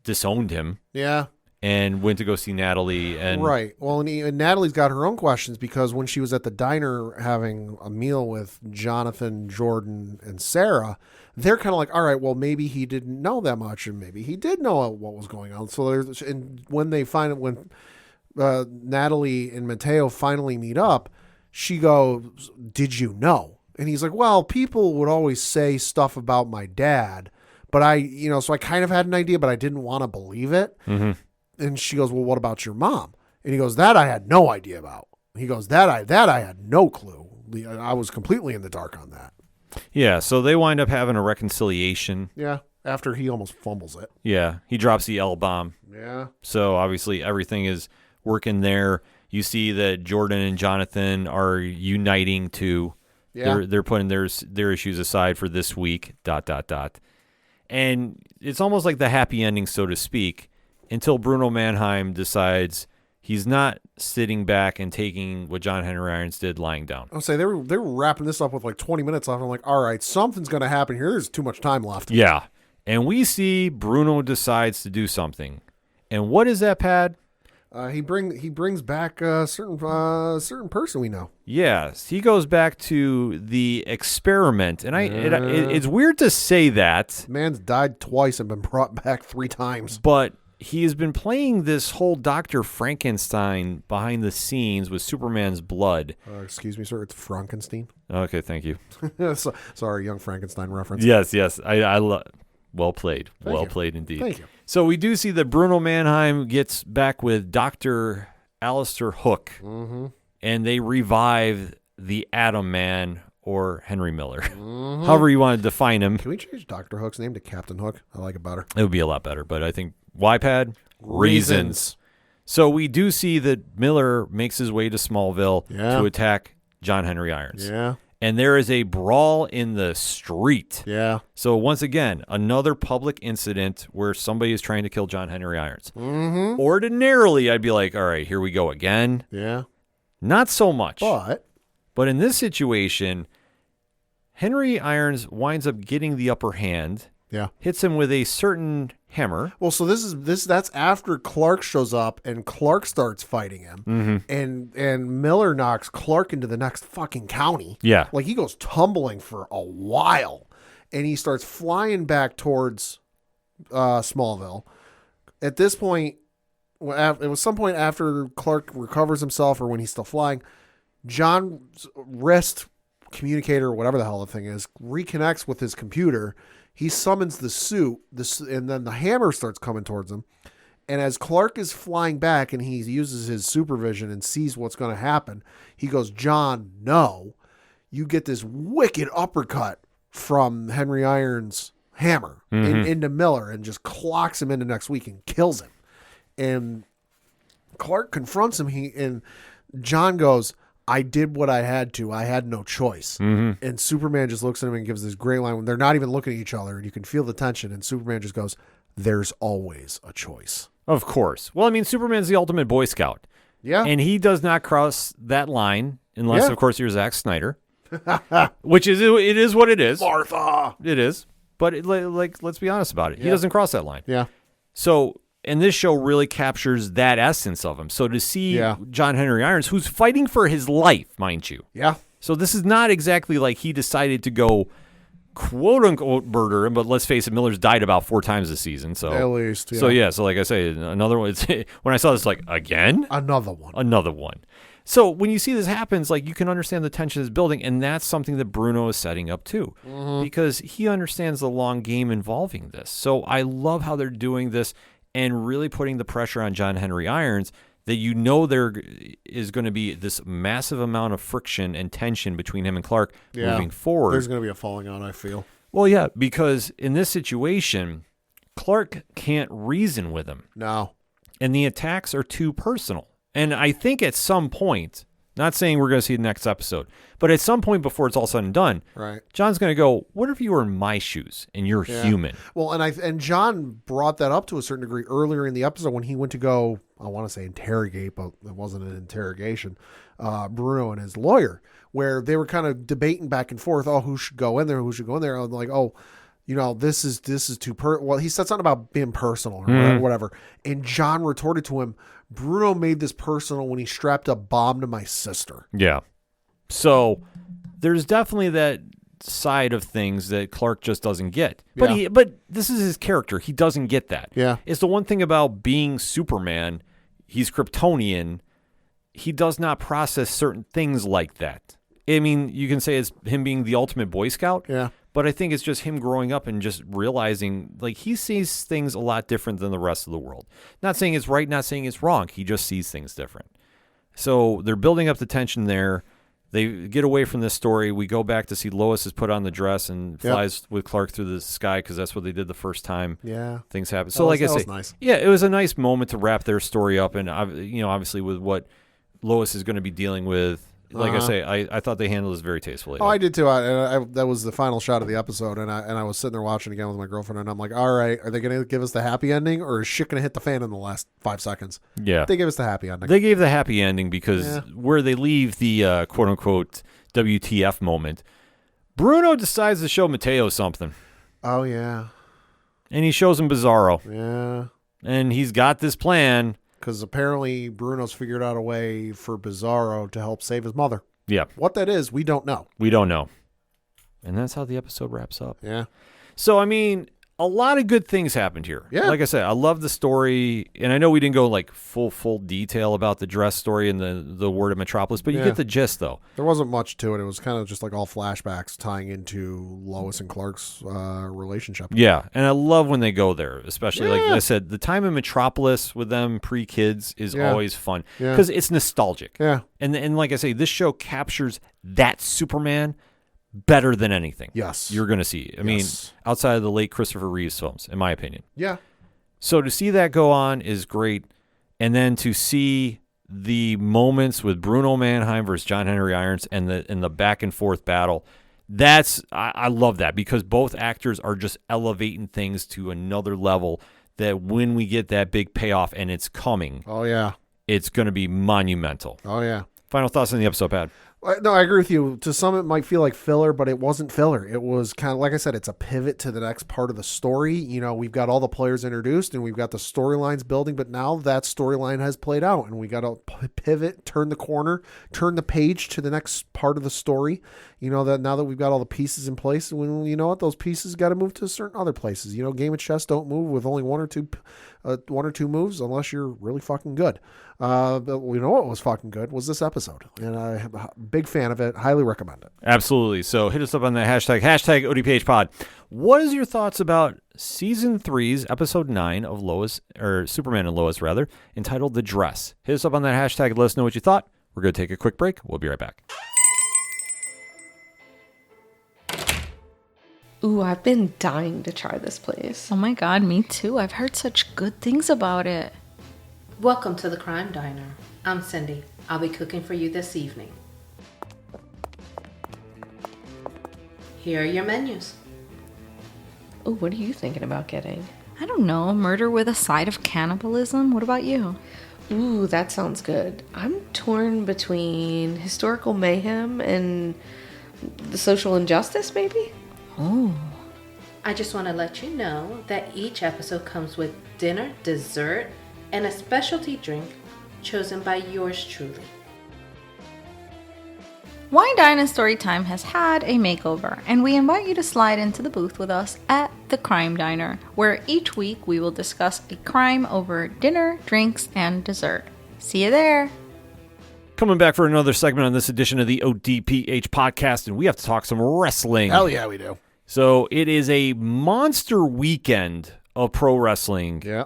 disowned him. Yeah. And went to go see Natalie. And right. Well, and Natalie's got her own questions, because when she was at the diner having a meal with Jonathan, Jordan, and Sarah, they're kind of like, all right, well, maybe he didn't know that much, and maybe he did know what was going on. So and when they find it, when Natalie and Mateo finally meet up, she goes, "Did you know?" And he's like, "Well, people would always say stuff about my dad, but so I kind of had an idea, but I didn't want to believe it." And she goes, "Well, what about your mom?" And he goes, "That I had no idea about." He goes, that I had no clue. I was completely in the dark on that. Yeah, so they wind up having a reconciliation. Yeah, after he almost fumbles it. Yeah, he drops the L-bomb. Yeah. So obviously everything is working there. You see that Jordan and Jonathan are uniting too. Yeah. They're putting their issues aside for this week, ... And it's almost like the happy ending, so to speak, until Bruno Mannheim decides he's not sitting back and taking what John Henry Irons did lying down. I'll say they were wrapping this up with like 20 minutes left. I'm like, all right, something's going to happen here. There's too much time left. Yeah. And we see Bruno decides to do something. And what is that, Pad? He brings back a certain person we know. Yes, he goes back to the experiment, and it's weird to say that. Man's died twice and been brought back 3 times. But he has been playing this whole Dr. Frankenstein behind the scenes with Superman's blood. Excuse me, sir. It's Frankenstein. Okay, thank you. Sorry, young Frankenstein reference. Yes. I love. Well played. Thank you. Played indeed. Thank you. So we do see that Bruno Mannheim gets back with Dr. Alistair Hook, and they revive the Atom Man, or Henry Miller. However you want to define him. Can we change Dr. Hook's name to Captain Hook? I like it better. It would be a lot better, but I think YPad? Reasons. So we do see that Miller makes his way to Smallville to attack John Henry Irons. Yeah. and there is a brawl in the street. Yeah. So once again, another public incident where somebody is trying to kill John Henry Irons. Mm-hmm. Ordinarily, I'd be like, all right, here we go again. Yeah. Not so much. But in this situation, Henry Irons winds up getting the upper hand. yeah. Hits him with a certain hammer. Well, so that's after Clark shows up and Clark starts fighting him, and Miller knocks Clark into the next fucking county. Yeah. Like he goes tumbling for a while, and he starts flying back towards Smallville. At this point, it was some point after Clark recovers himself, or when he's still flying, John's wrist communicator, or whatever the hell the thing is, reconnects with his computer. He summons the suit, and then the hammer starts coming towards him. And as Clark is flying back and he uses his supervision and sees what's going to happen, he goes, John, no. You get this wicked uppercut from Henry Irons' hammer into Miller and just clocks him into next week and kills him. And Clark confronts him. And John goes, I did what I had to. I had no choice. And Superman just looks at him and gives this great line when they're not even looking at each other, and you can feel the tension. And Superman just goes, there's always a choice. Of course. Well, I mean, Superman's the ultimate Boy Scout. Yeah. And he does not cross that line unless, Yeah. of course, you're Zack Snyder, which is what it is. Martha. It is. But let's be honest about it. He Yeah. doesn't cross that line. Yeah. So, and this show really captures that essence of him. So to see Yeah. John Henry Irons, who's fighting for his life, mind you. Yeah. So this is not exactly like he decided to go quote unquote murder him, but let's face it, Miller's died about 4 times this season. So At least. Yeah. So yeah, so like I say, another one. When I saw this, like, again? Another one. Another one. So when you see this happens, like, you can understand the tension is building, and that's something that Bruno is setting up too, because he understands the long game involving this. So I love how they're doing this and really putting the pressure on John Henry Irons that you know there is going to be this massive amount of friction and tension between him and Clark moving forward. There's going to be a falling out, I feel. Well, yeah, because in this situation, Clark can't reason with him. No. And the attacks are too personal. And I think at some point, not saying we're going to see the next episode, but at some point before it's all said and done, Right. John's going to go, what if you were in my shoes and you're human? Well, and John brought that up to a certain degree earlier in the episode when he went to go, I want to say interrogate, but it wasn't an interrogation, Bruno and his lawyer, where they were kind of debating back and forth, who should go in there, who should go in there. I'm like, this is too well, he said something about being personal or whatever. And John retorted to him, Bruno made this personal when he strapped a bomb to my sister. Yeah. So there's definitely that side of things that Clark just doesn't get. But but this is his character. He doesn't get that. Yeah. It's the one thing about being Superman. He's Kryptonian. He does not process certain things like that. I mean, you can say it's him being the ultimate Boy Scout. Yeah. But I think it's just him growing up and just realizing, like, he sees things a lot different than the rest of the world. Not saying it's right, not saying it's wrong. He just sees things different. So they're building up the tension there. They get away from this story. We go back to see Lois has put on the dress and flies with Clark through the sky because that's what they did the first time. Yeah. Things happen. So, like I say, nice. yeah, it was a nice moment to wrap their story up. And, obviously with what Lois is going to be dealing with. Like I say, I thought they handled this very tastefully. Oh, I did too. That was the final shot of the episode, and I was sitting there watching again with my girlfriend, and I'm like, all right, are they going to give us the happy ending, or is shit going to hit the fan in the last 5 seconds? Yeah. They gave us the happy ending. They gave the happy ending because where they leave the quote-unquote WTF moment, Bruno decides to show Mateo something. Oh, yeah. And he shows him Bizarro. Yeah. And he's got this plan. Because apparently Bruno's figured out a way for Bizarro to help save his mother. Yeah. What that is, we don't know. We don't know. And that's how the episode wraps up. Yeah. So, I mean, a lot of good things happened here. Yeah. Like I said, I love the story. And I know we didn't go like full detail about the dress story and the word of Metropolis, but you get the gist, though. There wasn't much to it. It was kind of just like all flashbacks tying into Lois and Clark's relationship. Yeah. And I love when they go there, especially like I said, the time in Metropolis with them pre-kids is always fun because it's nostalgic. Yeah. And like I say, this show captures that Superman better than anything. Yes. You're going to see. I mean, outside of the late Christopher Reeves films, in my opinion. Yeah. So to see that go on is great. And then to see the moments with Bruno Mannheim versus John Henry Irons and the back and forth battle. I love that because both actors are just elevating things to another level that when we get that big payoff, and it's coming. Oh, yeah. It's going to be monumental. Oh, yeah. Final thoughts on the episode, Pat? No, I agree with you. To some, it might feel like filler, but it wasn't filler. It was kind of, like I said, it's a pivot to the next part of the story. You know, we've got all the players introduced and we've got the storylines building, but now that storyline has played out and we got to pivot, turn the corner, turn the page to the next part of the story. You know, that now that we've got all the pieces in place, when you know what, those pieces got to move to certain other places. You know, game of chess don't move with only one or two moves unless you're really fucking good. But we know what was fucking good was this episode, and I'm a big fan of it. Highly recommend it. Absolutely. So hit us up on the hashtag ODPH pod. What is your thoughts about season 3's episode 9 of Lois, or Superman and Lois rather, entitled The Dress? Hit us up on that hashtag. Let us know what you thought. We're going to take a quick break. We'll be right back. Ooh, I've been dying to try this place. Oh my god, me too. I've heard such good things about it. Welcome to the Crime Diner. I'm Cindy. I'll be cooking for you this evening. Here are your menus. Ooh, what are you thinking about getting? I don't know, murder with a side of cannibalism? What about you? Ooh, that sounds good. I'm torn between historical mayhem and the social injustice, maybe? Oh. I just want to let you know that each episode comes with dinner, dessert, and a specialty drink chosen by yours truly. Wine Dine and Storytime has had a makeover, and we invite you to slide into the booth with us at the Crime Diner, where each week we will discuss a crime over dinner, drinks, and dessert. See you there! Coming back for another segment on this edition of the ODPH podcast, and we have to talk some wrestling. Hell yeah, we do. So it is a monster weekend of pro wrestling. Yeah.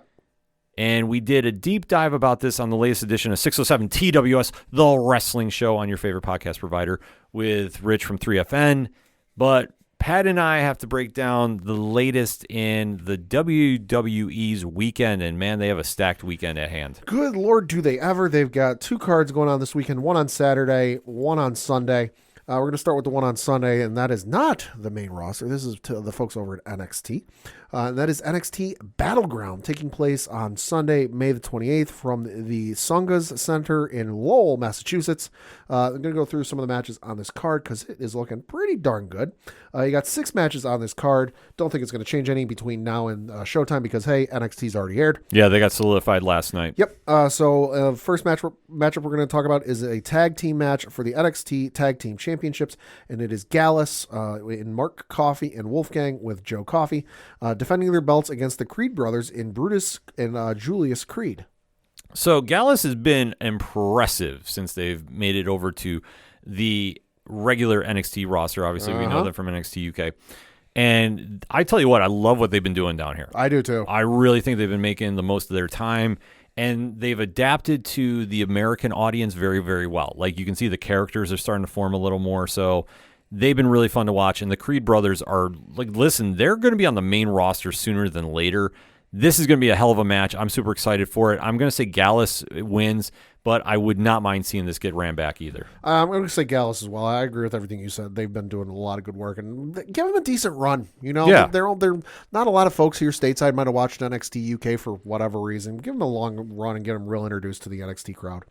And we did a deep dive about this on the latest edition of 607 TWS, the wrestling show on your favorite podcast provider with Rich from 3FN. But Pat and I have to break down the latest in the WWE's weekend. And man, they have a stacked weekend at hand. Good Lord, do they ever. They've got 2 cards going on this weekend, one on Saturday, one on Sunday. We're going to start with the one on Sunday, and that is not the main roster. This is to the folks over at NXT. And that is NXT Battleground, taking place on Sunday, May the 28th from the Sungas Center in Lowell, Massachusetts. I'm going to go through some of the matches on this card because it is looking pretty darn good. You got 6 matches on this card. Don't think it's going to change any between now and Showtime because, hey, NXT's already aired. Yeah, they got solidified last night. Yep. So first matchup we're going to talk about is a tag team match for the NXT Tag Team Championships, and it is Gallus in Mark Coffey and Wolfgang with Joe Coffey defending their belts against the Creed brothers in Brutus and Julius Creed. So Gallus has been impressive since they've made it over to the regular NXT roster. Obviously, we know them from NXT UK. And I tell you what, I love what they've been doing down here. I do too. I really think they've been making the most of their time, and they've adapted to the American audience very, very well. Like, you can see the characters are starting to form a little more, so they've been really fun to watch. And the Creed brothers are, like, listen, they're going to be on the main roster sooner than later. This is going to be a hell of a match. I'm super excited for it. I'm going to say Gallus wins, but I would not mind seeing this get ran back either. I'm going to say Gallus as well. I agree with everything you said. They've been doing a lot of good work, and give them a decent run. You know, Yeah. they're not a lot of folks here stateside might have watched NXT UK for whatever reason. Give them a long run and get them real introduced to the NXT crowd.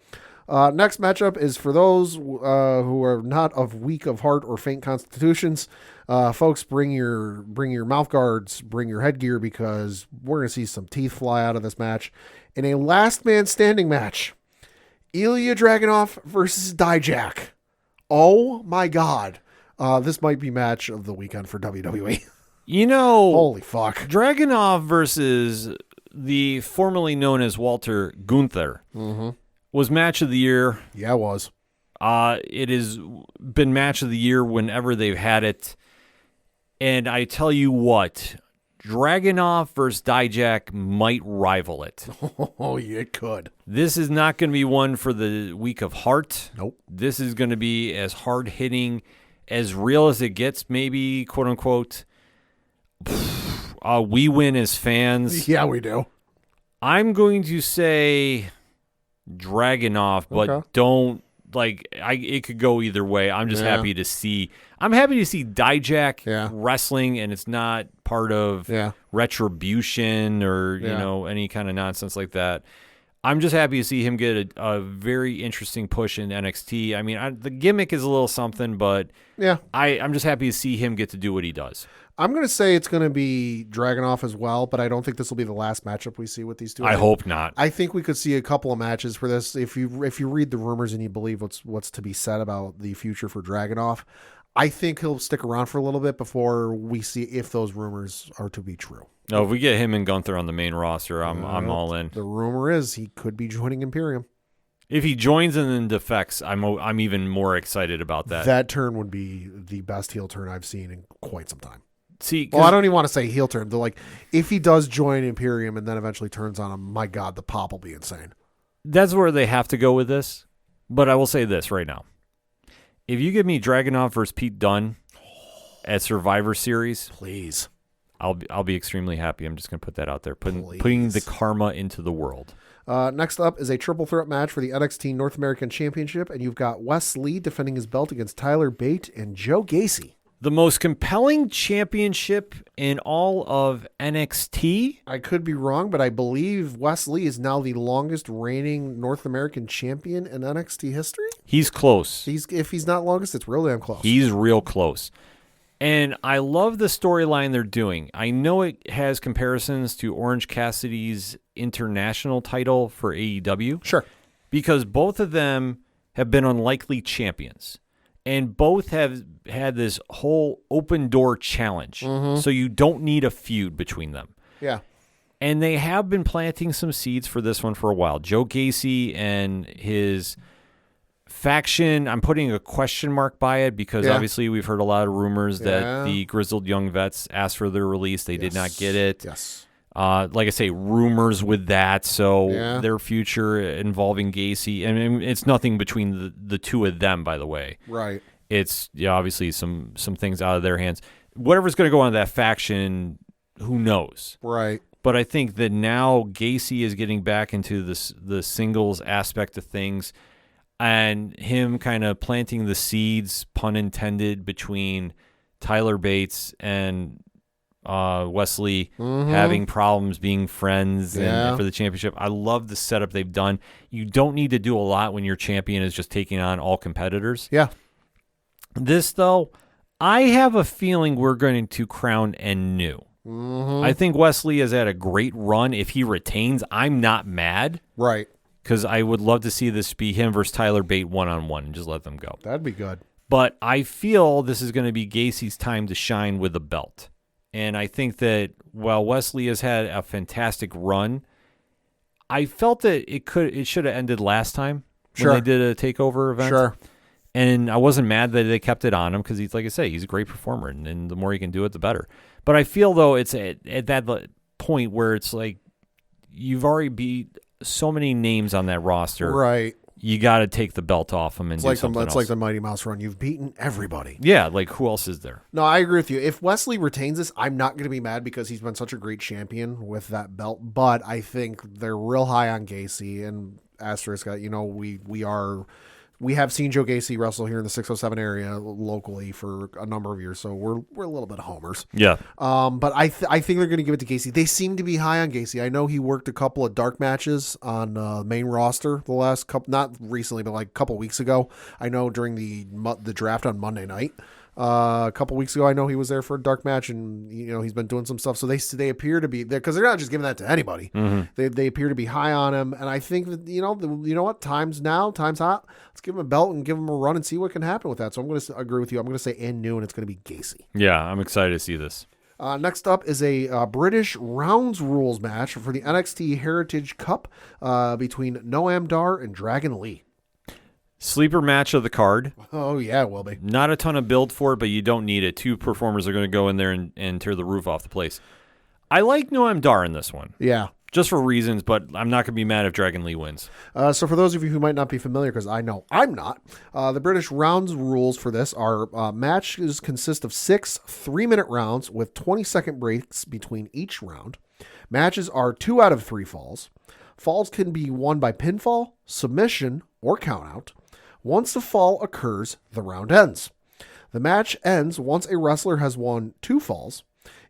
Next matchup is for those who are not of weak of heart or faint constitutions. Folks, bring your mouth guards, bring your headgear, because we're going to see some teeth fly out of this match in a last man standing match. Ilya Dragunov versus Dijak. Oh my God. This might be match of the weekend for WWE. You know, Holy fuck. Dragunov versus the formerly known as Walter Gunther was match of the year. Yeah, it was. It has been match of the year whenever they've had it. And I tell you what, Dragunov versus Dijak might rival it. Oh, yeah, it could. This is not going to be one for the weak of heart. Nope. This is going to be as hard-hitting, as real as it gets, maybe, quote-unquote. We win as fans. Yeah, we do. I'm going to say Dragunov, but Okay. don't it could go either way. I'm just happy to see Dijak wrestling, and it's not part of Retribution or you know any kind of nonsense like that. I'm just happy to see him get a very interesting push in NXT. I mean, the gimmick is a little something, but I'm just happy to see him get to do what he does. I'm going to say it's going to be Dragunov as well, but I don't think this will be the last matchup we see with these two. I hope not. I think we could see a couple of matches for this. If you read the rumors and you believe what's to be said about the future for Dragunov, I think he'll stick around for a little bit before we see if those rumors are to be true. No, if we get him and Gunther on the main roster, I'm all in. The rumor is he could be joining Imperium. If he joins and then defects, I'm even more excited about that. That turn would be the best heel turn I've seen in quite some time. See, well, I don't even want to say heel turn. They're like, if he does join Imperium and then eventually turns on him, my God, the pop will be insane. That's where they have to go with this. But I will say this right now. If you give me Dragunov versus Pete Dunne at Survivor Series, please, I'll be extremely happy. I'm just going to put that out there, putting the karma into the world. Next up is a triple threat match for the NXT North American Championship, and you've got Wes Lee defending his belt against Tyler Bate and Joe Gacy. The most compelling championship in all of NXT. I could be wrong, but I believe Wes Lee is now the longest reigning North American champion in NXT history. He's close. If he's not longest, it's really damn close. He's real close. And I love the storyline they're doing. I know it has comparisons to Orange Cassidy's international title for AEW. Sure. Because both of them have been unlikely champions. And both have had this whole open door challenge. Mm-hmm. So you don't need a feud between them. Yeah. And they have been planting some seeds for this one for a while. Joe Gacy and his faction, I'm putting a question mark by it because obviously we've heard a lot of rumors that the Grizzled Young Vets asked for their release. They did not get it. Yes. Like I say, rumors with that. So their future involving Gacy, and it's nothing between the two of them, by the way. Right. It's obviously some things out of their hands. Whatever's going to go on that faction, who knows? Right. But I think that now Gacy is getting back into the singles aspect of things, and him kind of planting the seeds, pun intended, between Tyler Bates and Wesley having problems being friends and for the championship. I love the setup they've done. You don't need to do a lot when your champion is just taking on all competitors. Yeah. This, though, I have a feeling we're going to crown New. Mm-hmm. I think Wesley has had a great run. If he retains, I'm not mad. Right. Because I would love to see this be him versus Tyler Bate one-on-one and just let them go. That'd be good. But I feel this is going to be Gacy's time to shine with the belt. And I think that while Wesley has had a fantastic run, I felt that it should have ended last time when they did a takeover event. Sure. And I wasn't mad that they kept it on him because he's, like I say, he's a great performer, and the more he can do it, the better. But I feel, though, it's at that point where it's like you've already beat so many names on that roster. Right. You got to take the belt off them and do something else. It's like the Mighty Mouse run. You've beaten everybody. Yeah, like who else is there? No, I agree with you. If Wesley retains this, I'm not going to be mad because he's been such a great champion with that belt. But I think they're real high on Gacy and asterisk. We have seen Joe Gacy wrestle here in the 607 area locally for a number of years, so we're a little bit homers. Yeah. But I think they're going to give it to Gacy. They seem to be high on Gacy. I know he worked a couple of dark matches on main roster the last couple, not recently, but like a couple weeks ago. I know during the draft on Monday night. A couple weeks ago, I know he was there for a dark match, and he's been doing some stuff. So they appear to be there because they're not just giving that to anybody. Mm-hmm. They appear to be high on him, and I think that you know what, time's hot. Let's give him a belt and give him a run and see what can happen with that. So I'm going to agree with you. I'm going to say new, and it's going to be Gacy. Yeah, I'm excited to see this. Next up is a British rounds rules match for the NXT Heritage Cup between Noam Dar and Dragon Lee. Sleeper match of the card. Oh, yeah, it will be. Not a ton of build for it, but you don't need it. Two performers are going to go in there and tear the roof off the place. I like Noam Dar in this one. Yeah. Just for reasons, but I'm not going to be mad if Dragon Lee wins. So for those of you who might not be familiar, because I know I'm not, the British rounds rules for this are matches consist of 6 3-minute rounds with 20-second breaks between each round. Matches are 2 out of 3 falls. Falls can be won by pinfall, submission, or countout. Once the fall occurs, the round ends. The match ends once a wrestler has won 2 falls.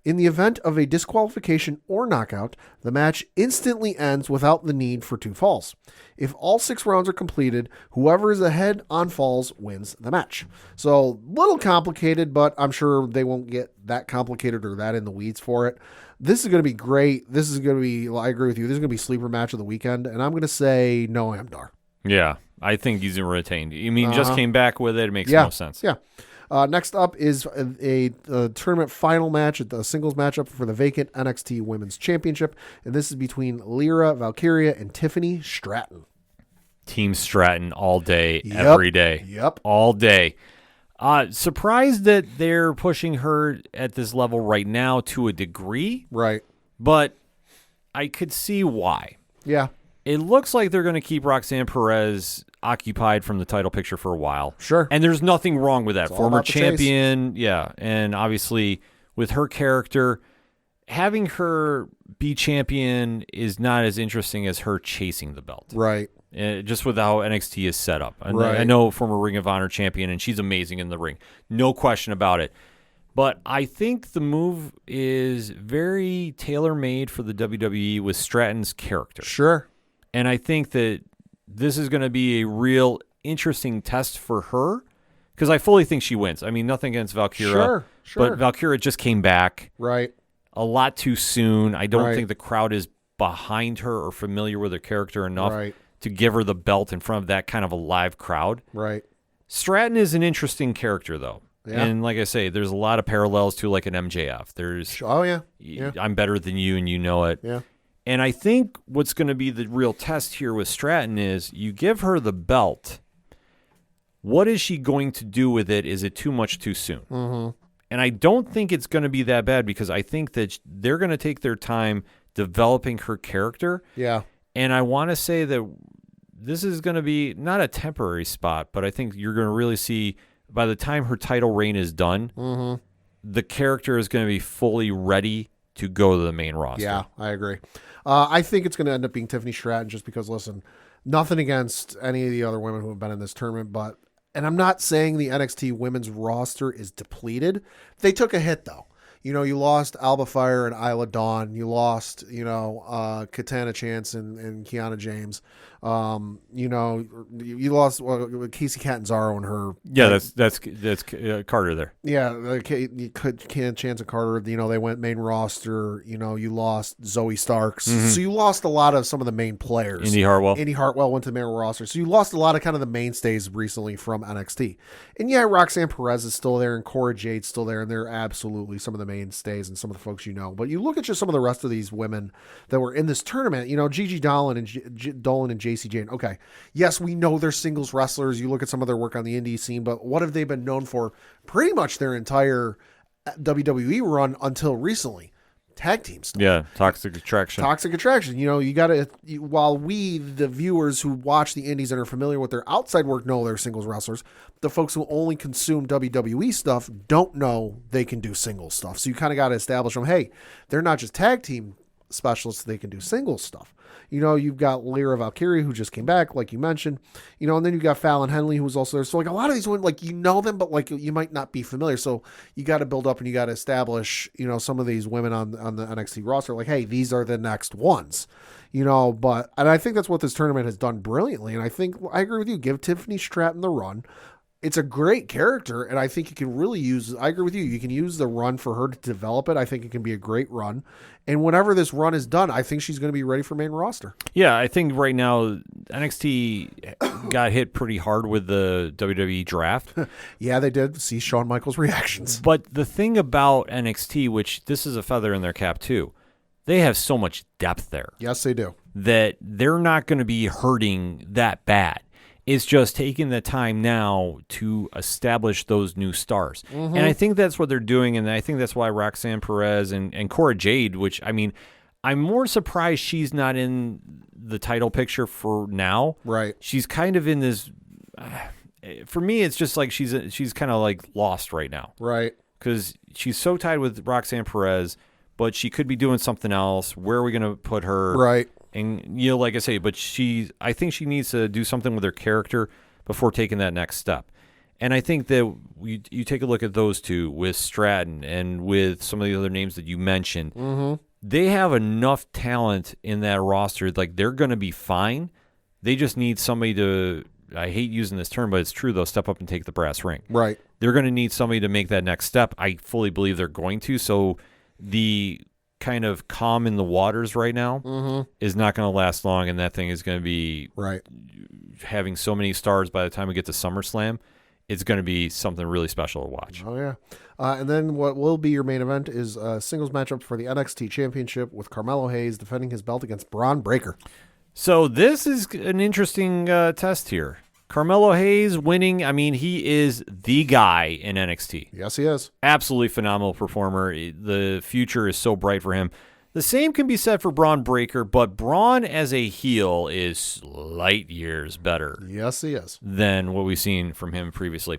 In the event of a disqualification or knockout, the match instantly ends without the need for 2 falls. If all 6 rounds are completed, whoever is ahead on falls wins the match. So, little complicated, but I'm sure they won't get that complicated or that in the weeds for it. This is going to be great. This is going to be, I agree with you, this is going to be sleeper match of the weekend, and I'm going to say no Amdar. Yeah, I think he's retained. You mean just came back with it? It makes no sense. Yeah. Next up is a tournament final match, the singles matchup for the vacant NXT Women's Championship, and this is between Lyra Valkyria and Tiffany Stratton. Team Stratton all day, every day. Yep. All day. Surprised that they're pushing her at this level right now to a degree. Right. But I could see why. Yeah. It looks like they're going to keep Roxanne Perez occupied from the title picture for a while. Sure. And there's nothing wrong with that. It's all Former about the champion, yeah. And obviously with her character, having her be champion is not as interesting as her chasing the belt. Right. Just with how NXT is set up. Right. I know former Ring of Honor champion, and she's amazing in the ring. No question about it. But I think the move is very tailor-made for the WWE with Stratton's character. Sure. And I think that this is going to be a real interesting test for her because I fully think she wins. I mean, nothing against Valkyria, Sure. but Valkyria just came back Right. a lot too soon. I don't Right. think the crowd is behind her or familiar with her character enough Right. to give her the belt in front of that kind of a live crowd. Right. Stratton is an interesting character, though. Yeah. And like I say, there's a lot of parallels to like an MJF. There's, Oh, yeah. Yeah. I'm better than you and you know it. Yeah. And I think what's going to be the real test here with Stratton is you give her the belt. What is she going to do with it? Is it too much too soon? Mm-hmm. And I don't think it's going to be that bad because I think that they're going to take their time developing her character. Yeah. And I want to say that this is going to be not a temporary spot, but I think you're going to really see by the time her title reign is done, the character is going to be fully ready to go to the main roster. Yeah, I agree. I think it's going to end up being Tiffany Stratton just because, listen, nothing against any of the other women who have been in this tournament, but, and I'm not saying the NXT women's roster is depleted. They took a hit, though. You know, you lost Alba Fire and Isla Dawn. You lost, Katana Chance and Kiana James. You lost Casey Catanzaro and her. Yeah, that's Carter there. Yeah, Chance and Carter. They went main roster. You lost Zoe Starks, so you lost a lot of some of the main players. Indy Hartwell went to the main roster, so you lost a lot of kind of the mainstays recently from NXT. And yeah, Roxanne Perez is still there, and Cora Jade's still there, and they're absolutely some of the mainstays and some of the folks you know. But you look at just some of the rest of these women that were in this tournament. Gigi Dolan and JC Jane. Okay, yes, we know they're singles wrestlers. You look at some of their work on the indie scene, but what have they been known for pretty much their entire WWE run until recently? Tag team stuff. Yeah, Toxic Attraction. You got to, while we, the viewers who watch the indies and are familiar with their outside work, know they're singles wrestlers, the folks who only consume WWE stuff don't know they can do singles stuff. So you kind of got to establish them, hey, they're not just tag team specialists, they can do singles stuff. You've got Lyra Valkyria, who just came back, like you mentioned, and then you've got Fallon Henley, who was also there. So, a lot of these women, you know them, but, you might not be familiar. So, you got to build up and you got to establish, some of these women on the NXT roster, hey, these are the next ones, and I think that's what this tournament has done brilliantly. And I agree with you. Give Tiffany Stratton the run. It's a great character, and I think you can really I agree with you. You can use the run for her to develop it. I think it can be a great run. And whenever this run is done, I think she's going to be ready for main roster. Yeah, I think right now NXT got hit pretty hard with the WWE draft. Yeah, they did. See Shawn Michaels' reactions. But the thing about NXT, which this is a feather in their cap too, they have so much depth there. Yes, they do. That they're not going to be hurting that bad. It's just taking the time now to establish those new stars. And I think that's what they're doing, and I think that's why Roxanne Perez and Cora Jade, which, I'm more surprised she's not in the title picture for now. Right. She's kind of in this... for me, it's just like she's kind of lost right now. Right. Because she's so tied with Roxanne Perez, but she could be doing something else. Where are we going to put her? Right. And, you know, like I say, but I think she needs to do something with her character before taking that next step. And I think that you take a look at those two with Stratton and with some of the other names that you mentioned. Mm-hmm. They have enough talent in that roster. Like, they're going to be fine. They just need somebody to, I hate using this term, but it's true, they'll step up and take the brass ring. Right. They're going to need somebody to make that next step. I fully believe they're going to. So the kind of calm in the waters right now is not going to last long, and that thing is going to be having so many stars by the time we get to SummerSlam. It's going to be something really special to watch. Oh, yeah. And then what will be your main event is a singles matchup for the NXT Championship with Carmelo Hayes defending his belt against Braun Breaker. So this is an interesting test here. Carmelo Hayes winning. I mean, he is the guy in NXT. Yes, he is. Absolutely phenomenal performer. The future is so bright for him. The same can be said for Braun Breaker, but Braun as a heel is light years better. Yes, he is. Than what we've seen from him previously.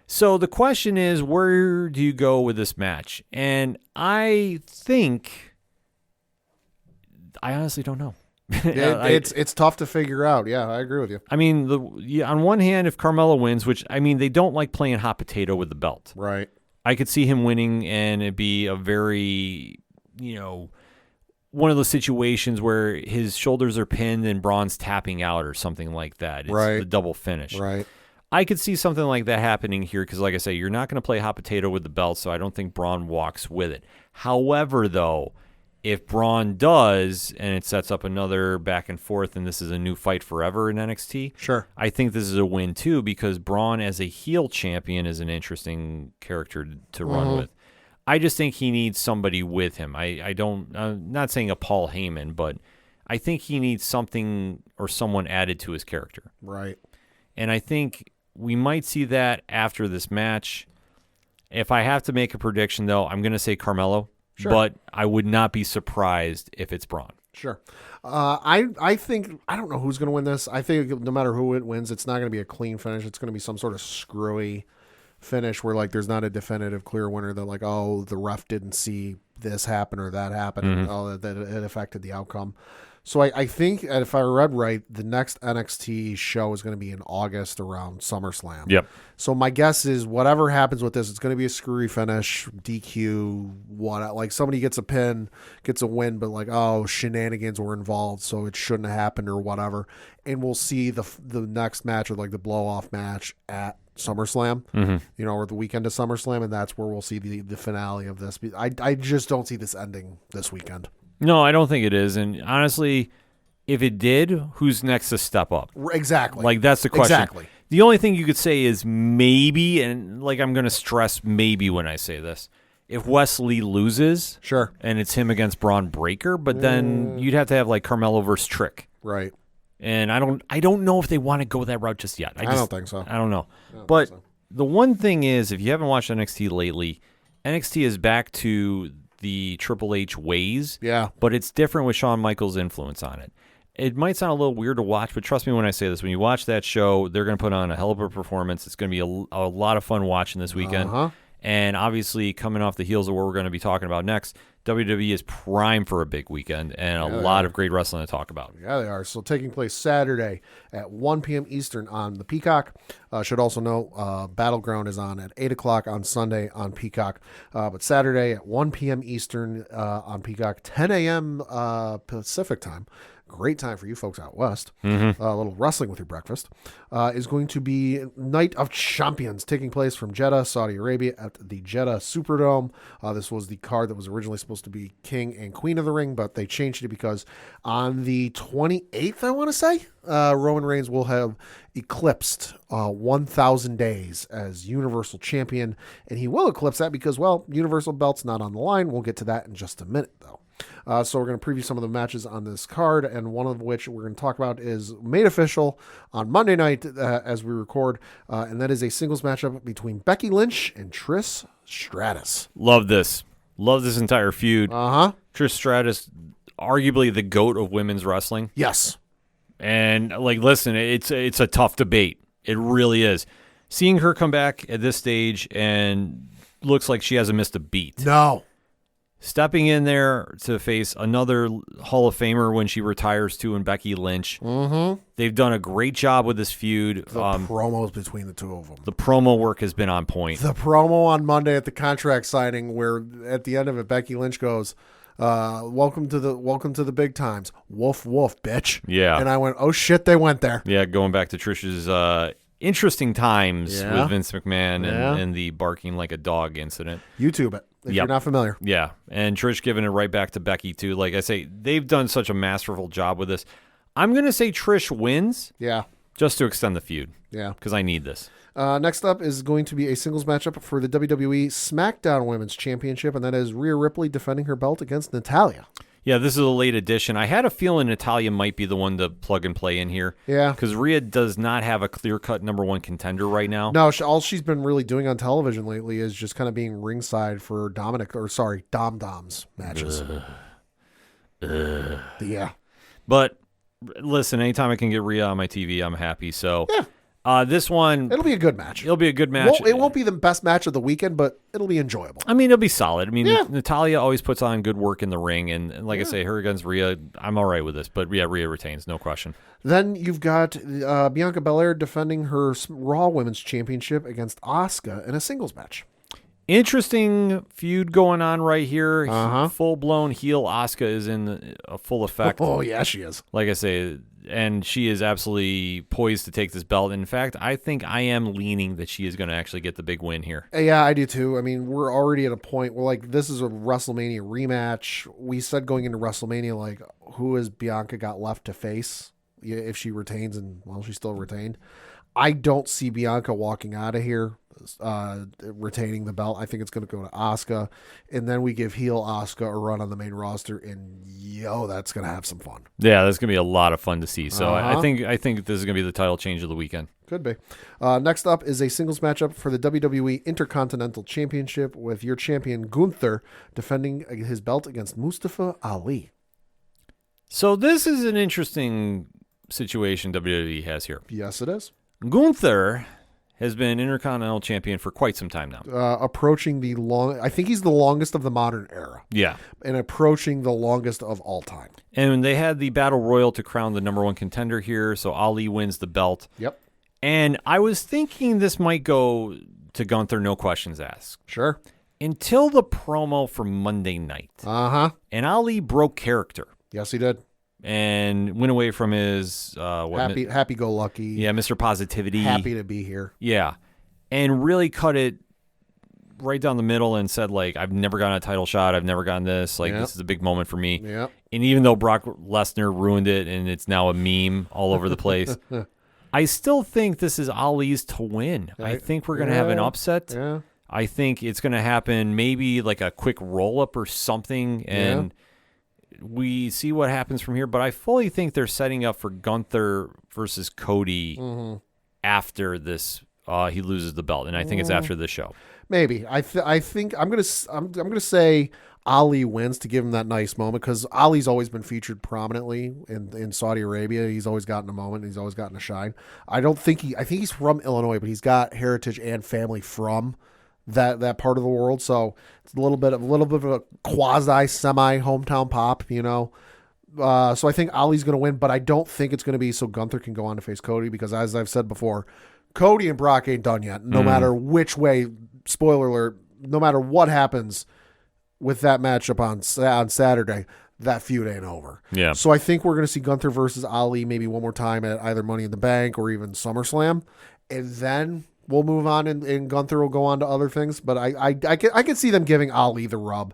So the question is, where do you go with this match? And I honestly don't know. It's tough to figure out. Yeah, I agree with you. I mean, on one hand, if Carmelo wins, which, I mean, they don't like playing hot potato with the belt. Right. I could see him winning, and it'd be a very, one of those situations where his shoulders are pinned and Braun's tapping out or something like that. It's the double finish. Right. I could see something like that happening here because, like I say, you're not going to play hot potato with the belt, so I don't think Braun walks with it. However, though, if Braun does and it sets up another back and forth and this is a new fight forever in NXT, sure, I think this is a win too because Braun as a heel champion is an interesting character to run with. I just think he needs somebody with him. I'm not saying a Paul Heyman, but I think he needs something or someone added to his character. Right. And I think we might see that after this match. If I have to make a prediction, though, I'm going to say Carmelo. Sure. But I would not be surprised if it's Braun. Sure. I think, I don't know who's going to win this. I think no matter who it wins, it's not going to be a clean finish. It's going to be some sort of screwy finish where like there's not a definitive clear winner that like, oh, the ref didn't see this happen or that happen and that it affected the outcome. So I think, if I read right, the next NXT show is going to be in August around SummerSlam. Yep. So my guess is whatever happens with this, it's going to be a screwy finish, DQ, like somebody gets a pin, gets a win, but like, oh, shenanigans were involved, so it shouldn't have happened or whatever. And we'll see the next match or like the blow-off match at SummerSlam, or the weekend of SummerSlam, and that's where we'll see the finale of this. I just don't see this ending this weekend. No, I don't think it is. And honestly, if it did, who's next to step up? Exactly. Like, that's the question. Exactly. The only thing you could say is maybe, and like I'm going to stress maybe when I say this, if Wesley loses, sure, and it's him against Braun Breaker, but then you'd have to have like Carmelo versus Trick. Right. And I don't know if they want to go that route just yet. I don't think so. I don't know. But the one thing is, if you haven't watched NXT lately, NXT is back to the Triple H ways. Yeah. But it's different with Shawn Michaels' influence on it. It might sound a little weird to watch, but trust me when I say this. When you watch that show, they're going to put on a hell of a performance. It's going to be a lot of fun watching this weekend. And obviously, coming off the heels of what we're going to be talking about next, WWE is primed for a big weekend and a lot of great wrestling to talk about. Yeah, they are. So taking place Saturday at 1 p.m. Eastern on the Peacock. Should also note, Battleground is on at 8 o'clock on Sunday on Peacock. But Saturday at 1 p.m. Eastern on Peacock, 10 a.m. Pacific time. Great time for you folks out west. A little wrestling with your breakfast is going to be Night of Champions taking place from Jeddah, Saudi Arabia at the Jeddah Superdome. This was the card that was originally supposed to be King and Queen of the Ring, but they changed it because on the 28th, I want to say, Roman Reigns will have eclipsed 1,000 days as Universal Champion, and he will eclipse that because, well, Universal belt's not on the line. We'll get to that in just a minute, though. So we're going to preview some of the matches on this card, and one of which we're going to talk about is made official on Monday night as we record, and that is a singles matchup between Becky Lynch and Trish Stratus. Love this. Love this entire feud. Trish Stratus, arguably the GOAT of women's wrestling. Yes. And, like, listen, it's a tough debate. It really is. Seeing her come back at this stage and looks like she hasn't missed a beat. No. stepping in there to face another Hall of Famer when she retires too, and Becky Lynch. Mm-hmm. They've done a great job with this feud. The promos between the two of them. The promo work has been on point. The promo on Monday at the contract signing, where at the end of it, Becky Lynch goes, welcome to the big times. Woof, woof, bitch. Yeah. And I went, oh, shit, they went there. Yeah, going back to Trish's interesting times with Vince McMahon and the barking like a dog incident. YouTube it if you're not familiar. Yeah, and Trish giving it right back to Becky, too. Like I say, they've done such a masterful job with this. I'm going to say Trish wins. Yeah. Just to extend the feud. Yeah. Because I need this. Next up is going to be a singles matchup for the WWE SmackDown Women's Championship, and that is Rhea Ripley defending her belt against Natalya. Yeah, this is a late addition. I had a feeling Natalya might be the one to plug and play in here. Yeah. Because Rhea does not have a clear-cut number one contender right now. No, all she's been really doing on television lately is just kind of being ringside for Dom-Dom's matches. Yeah. But listen, anytime I can get Rhea on my TV, I'm happy. So this one, it'll be a good match. It'll be a good match. It won't be the best match of the weekend, but it'll be enjoyable. I mean, it'll be solid. I mean, Natalya always puts on good work in the ring, and like I say, her against Rhea, I'm all right with this. But Rhea retains, no question. Then you've got Bianca Belair defending her Raw Women's Championship against Asuka in a singles match. Interesting feud going on right here. Full-blown heel Asuka is in a full effect. Oh, yeah, she is. Like I say, and she is absolutely poised to take this belt. In fact, I think I am leaning that she is going to actually get the big win here. Yeah, I do too. I mean, we're already at a point where, like, this is a WrestleMania rematch. We said going into WrestleMania, like, who has Bianca got left to face if she retains, and, well, she's still retained. I don't see Bianca walking out of here retaining the belt. I think it's going to go to Asuka, and then we give heel Asuka a run on the main roster, and that's going to have some fun. Yeah, that's going to be a lot of fun to see. So I think this is going to be the title change of the weekend. Could be. Next up is a singles matchup for the WWE Intercontinental Championship with your champion Gunther defending his belt against Mustafa Ali. So this is an interesting situation WWE has here. Yes, it is. Gunther has been Intercontinental Champion for quite some time now. Approaching I think he's the longest of the modern era. Yeah. And approaching the longest of all time. And they had the Battle Royal to crown the number one contender here, so Ali wins the belt. Yep. And I was thinking this might go to Gunther, no questions asked. Sure. Until the promo for Monday night. And Ali broke character. Yes, he did. And went away from his happy-go-lucky. Yeah, Mr. Positivity. Happy to be here. Yeah. And really cut it right down the middle and said, like, I've never gotten a title shot. I've never gotten this. Like, this is a big moment for me. Yep. And even though Brock Lesnar ruined it and it's now a meme all over the place, I still think this is Ali's to win. I think we're going to have an upset. Yeah. I think it's going to happen maybe like a quick roll-up or something, and we see what happens from here. But I fully think they're setting up for Gunther versus Cody after this. He loses the belt, and I think it's after the show. Maybe. I think I'm gonna say Ali wins to give him that nice moment, because Ali's always been featured prominently in Saudi Arabia. He's always gotten a moment. He's always gotten a shine. I think he's from Illinois, but he's got heritage and family from that part of the world. So it's a little bit of a quasi semi hometown pop, you know. So I think Ali's going to win, but I don't think it's going to be so Gunther can go on to face Cody, because as I've said before, Cody and Brock ain't done yet. No matter which way, spoiler alert, no matter what happens with that matchup on Saturday, that feud ain't over. Yeah. So I think we're going to see Gunther versus Ali maybe one more time at either Money in the Bank or even SummerSlam, and then we'll move on, and Gunther will go on to other things. But I can see them giving Ali the rub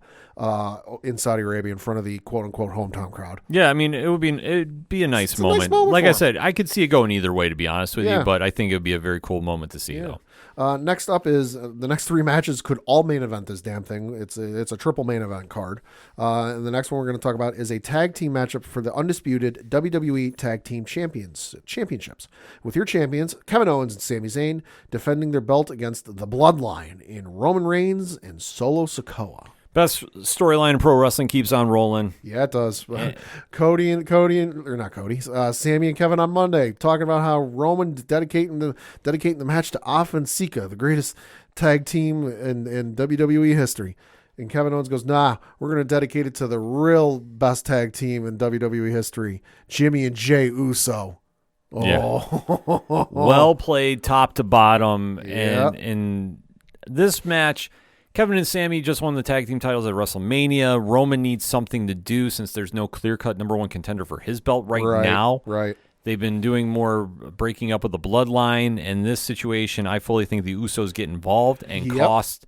in Saudi Arabia in front of the quote unquote hometown crowd. Yeah, I mean, it'd be a nice moment. Nice moment like for I him. said, I could see it going either way, to be honest with you. But I think it would be a very cool moment to see, though. Next up is the next three matches could all main event this damn thing. It's a triple main event card. And the next one we're going to talk about is a tag team matchup for the undisputed WWE Tag Team Championships, with your champions Kevin Owens and Sami Zayn defending their belt against the Bloodline in Roman Reigns and Solo Sikoa. Best storyline in pro wrestling keeps on rolling. Yeah, it does. Sammy and Kevin on Monday talking about how Roman dedicating the match to Afa and Sika, the greatest tag team in WWE history. And Kevin Owens goes, nah, we're going to dedicate it to the real best tag team in WWE history, Jimmy and Jay Uso. Oh. Well played top to bottom. Yep. And in this match, Kevin and Sammy just won the tag team titles at WrestleMania. Roman needs something to do since there's no clear-cut number one contender for his belt right now. Right. They've been doing more breaking up with the bloodline. In this situation, I fully think the Usos get involved and cost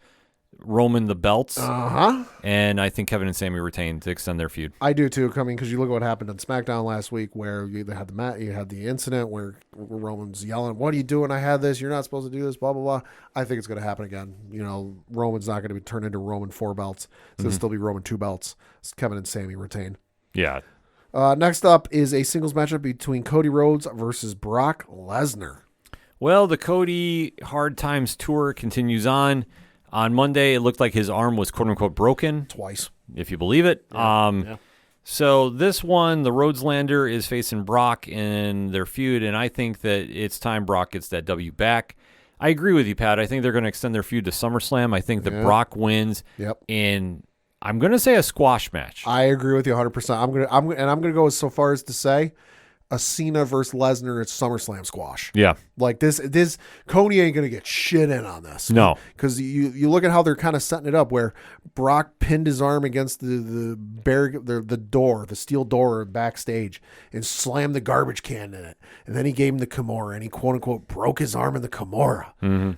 Roman the belts. And I think Kevin and Sammy retain to extend their feud. I do too, coming because you look at what happened on SmackDown last week, where you had the incident where Roman's yelling, "What are you doing? I had this. You're not supposed to do this." Blah blah blah. I think it's going to happen again. Roman's not going to be turned into Roman 4 belts. It's going to still be Roman 2 belts. Kevin and Sammy retain. Yeah. Next up is a singles matchup between Cody Rhodes versus Brock Lesnar. Well, the Cody Hard Times tour continues on. On Monday, it looked like his arm was quote-unquote broken. Twice. If you believe it. Yeah. So this one, the Rhodeslander is facing Brock in their feud, and I think that it's time Brock gets that W back. I agree with you, Pat. I think they're going to extend their feud to SummerSlam. I think that Brock wins in, I'm going to say, a squash match. I agree with you 100%. I'm going to go so far as to say a Cena versus Lesnar at SummerSlam squash. Yeah. Like this Cody ain't gonna get shit in on this. No. Because you look at how they're kind of setting it up, where Brock pinned his arm against the steel door backstage and slammed the garbage can in it. And then he gave him the Kimura and he quote unquote broke his arm in the Kimura.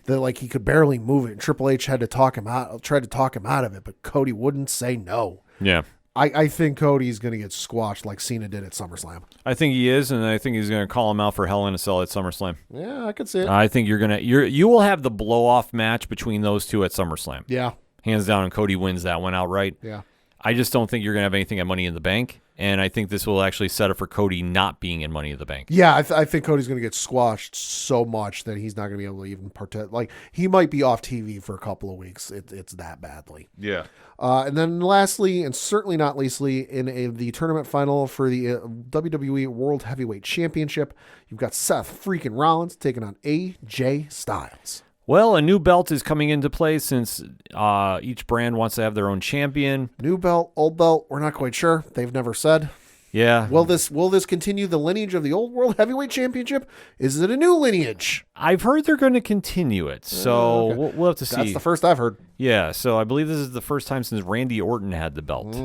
That like he could barely move it. And Triple H tried to talk him out of it, but Cody wouldn't say no. Yeah. I think Cody's going to get squashed like Cena did at SummerSlam. I think he is, and I think he's going to call him out for Hell in a Cell at SummerSlam. Yeah, I could see it. I think you will have the blow-off match between those two at SummerSlam. Yeah. Hands down, and Cody wins that one outright. Yeah. I just don't think you're going to have anything at Money in the Bank, and I think this will actually set up for Cody not being in Money in the Bank. Yeah, I think Cody's going to get squashed so much that he's not going to be able to even partake. Like, he might be off TV for a couple of weeks. It's that badly. Yeah. And then lastly, and certainly not leastly, in the tournament final for the WWE World Heavyweight Championship, you've got Seth freaking Rollins taking on AJ Styles. Well, a new belt is coming into play since each brand wants to have their own champion. New belt, old belt, we're not quite sure. They've never said. Yeah. Will this continue the lineage of the old World Heavyweight Championship? Is it a new lineage? I've heard they're going to continue it, so Okay. we'll have to see. That's the first I've heard. Yeah, so I believe this is the first time since Randy Orton had the belt.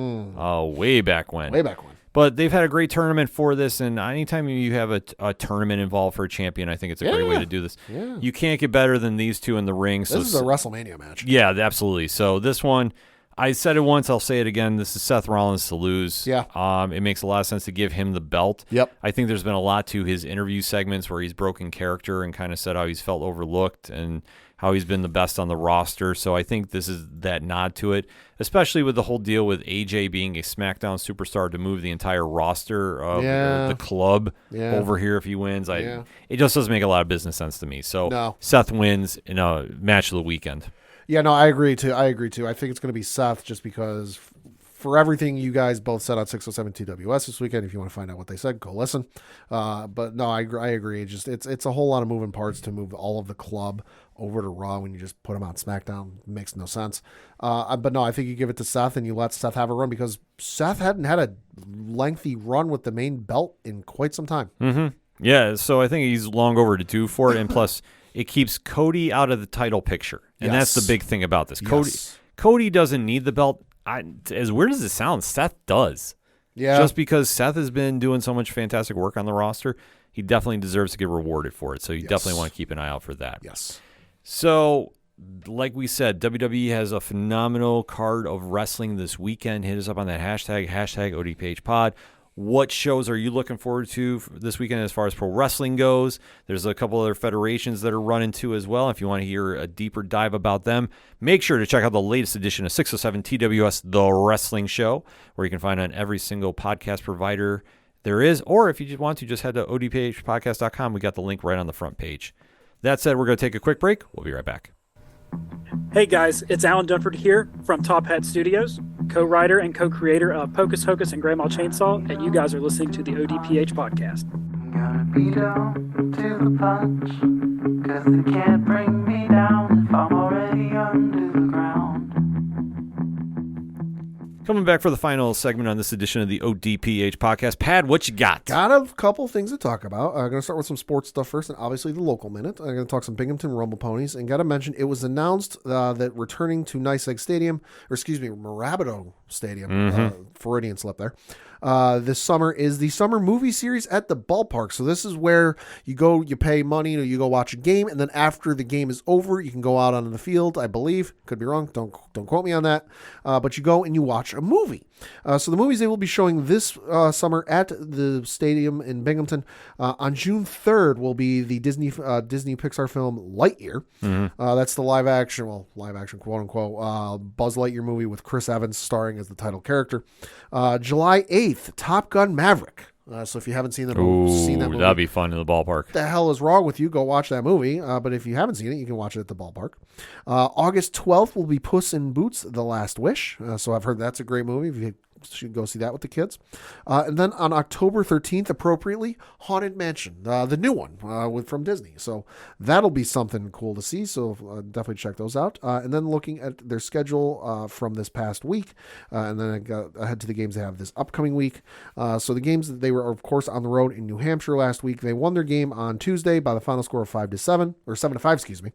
Way back when. Way back when. But they've had a great tournament for this, and anytime you have a tournament involved for a champion, I think it's a great way to do this. Yeah. You can't get better than these two in the ring. This is a WrestleMania match. Yeah, absolutely. So this one, I said it once, I'll say it again. This is Seth Rollins to lose. Yeah. It makes a lot of sense to give him the belt. Yep. I think there's been a lot to his interview segments where he's broken character and kind of said how he's felt overlooked and how he's been the best on the roster. So I think this is that nod to it, especially with the whole deal with AJ being a SmackDown superstar to move the entire roster of the club over here if he wins. It just doesn't make a lot of business sense to me. So Seth wins in a match of the weekend. Yeah, no, I agree too. I think it's going to be Seth just because for everything you guys both said on 607 TWS this weekend. If you want to find out what they said, go listen. But no, I agree. It's a whole lot of moving parts to move all of the club over to Raw when you just put them on SmackDown. It makes no sense. But no, I think you give it to Seth and you let Seth have a run because Seth hadn't had a lengthy run with the main belt in quite some time. Mm-hmm. Yeah, so I think he's long overdue for it, and plus it keeps Cody out of the title picture, and that's the big thing about this. Cody doesn't need the belt. As weird as it sounds, Seth does. Yeah. Just because Seth has been doing so much fantastic work on the roster, he definitely deserves to get rewarded for it. So you definitely want to keep an eye out for that. Yes. So, like we said, WWE has a phenomenal card of wrestling this weekend. Hit us up on that hashtag ODPH pod. What shows are you looking forward to this weekend as far as pro wrestling goes? There's a couple other federations that are running too as well. If you want to hear a deeper dive about them, make sure to check out the latest edition of 607 TWS, The Wrestling Show, where you can find on every single podcast provider there is. Or if you just want to, just head to odphpodcast.com. We got the link right on the front page. That said, we're going to take a quick break. We'll be right back. Hey guys, it's Alan Dunford here from Top Hat Studios, co-writer and co-creator of Pocus Hocus and Grandma Chainsaw, and you guys are listening to the ODPH podcast. Gotta be down to the punch, 'cause they can't bring me down if I'm already under the ground. Coming back for the final segment on this edition of the ODPH podcast. Pad, what you got? Got a couple things to talk about. I'm going to start with some sports stuff first, and obviously the local minute. I'm going to talk some Binghamton Rumble Ponies, and got to mention it was announced that returning to Nice Egg Stadium, or excuse me, Marabato Stadium, Floridian slip there, this summer is the summer movie series at the ballpark. So this is where you go, you pay money, you go watch a game, and then after the game is over, you can go out onto the field, I believe. Could be wrong. Don't quote me on that. But you go and you watch a movie. So the movies they will be showing this summer at the stadium in Binghamton on June 3rd will be the Disney Pixar film Lightyear. That's the live action quote unquote Buzz Lightyear movie with Chris Evans starring as the title character. July 8th, Top Gun Maverick. So if you haven't seen that movie, that'd be fun in the ballpark. What the hell is wrong with you? Go watch that movie. But if you haven't seen it, you can watch it at the ballpark. August 12th will be Puss in Boots: The Last Wish. So I've heard that's a great movie. You should go see that with the kids. And then on October 13th, appropriately, Haunted Mansion, the new one from Disney. So that'll be something cool to see. So definitely check those out. And then looking at their schedule from this past week, and then I got ahead to the games they have this upcoming week. So the games, they were, of course, on the road in New Hampshire last week. They won their game on Tuesday by the final score of 5-7, or 7-5, excuse me.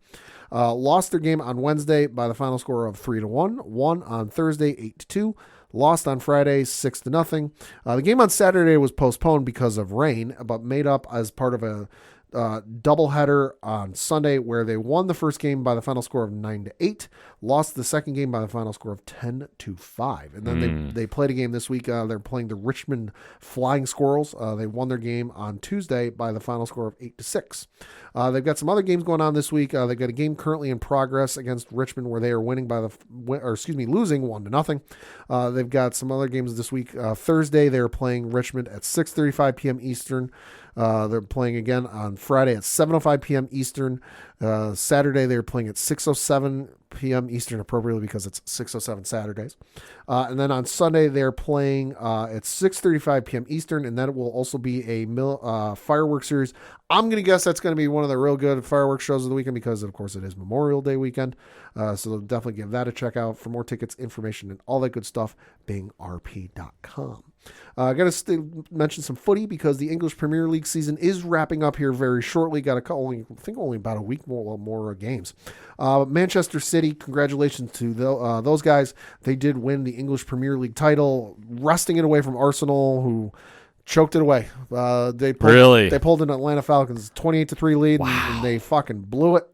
Lost their game on Wednesday by the final score of 3-1. Won on Thursday 8-2. Lost on Friday 6-0. The game on Saturday was postponed because of rain, but made up as part of a doubleheader on Sunday, where they won the first game by the final score of 9-8, lost the second game by the final score of 10-5, and then they played a game this week. They're playing the Richmond Flying Squirrels. They won their game on Tuesday by the final score of 8-6. They've got some other games going on this week. They've got a game currently in progress against Richmond where they are losing 1-0. They've got some other games this week. Thursday they're playing Richmond at 6:35 p.m. Eastern. They're playing again on Friday at 7:05 p.m. Eastern. Saturday, they're playing at 6:07 p.m. Eastern, appropriately because it's 6:07 Saturdays. And then on Sunday, they're playing at 6:35 p.m. Eastern, and that will also be a fireworks series. I'm going to guess that's going to be one of the real good fireworks shows of the weekend because, of course, it is Memorial Day weekend. So definitely give that a check out. For more tickets, information, and all that good stuff, bingrp.com. I got to mention some footy because the English Premier League season is wrapping up here very shortly. Got only about a week more games. Manchester City, congratulations to those guys. They did win the English Premier League title, wresting it away from Arsenal, who choked it away. They pulled an Atlanta Falcons 28-3 lead, and they fucking blew it.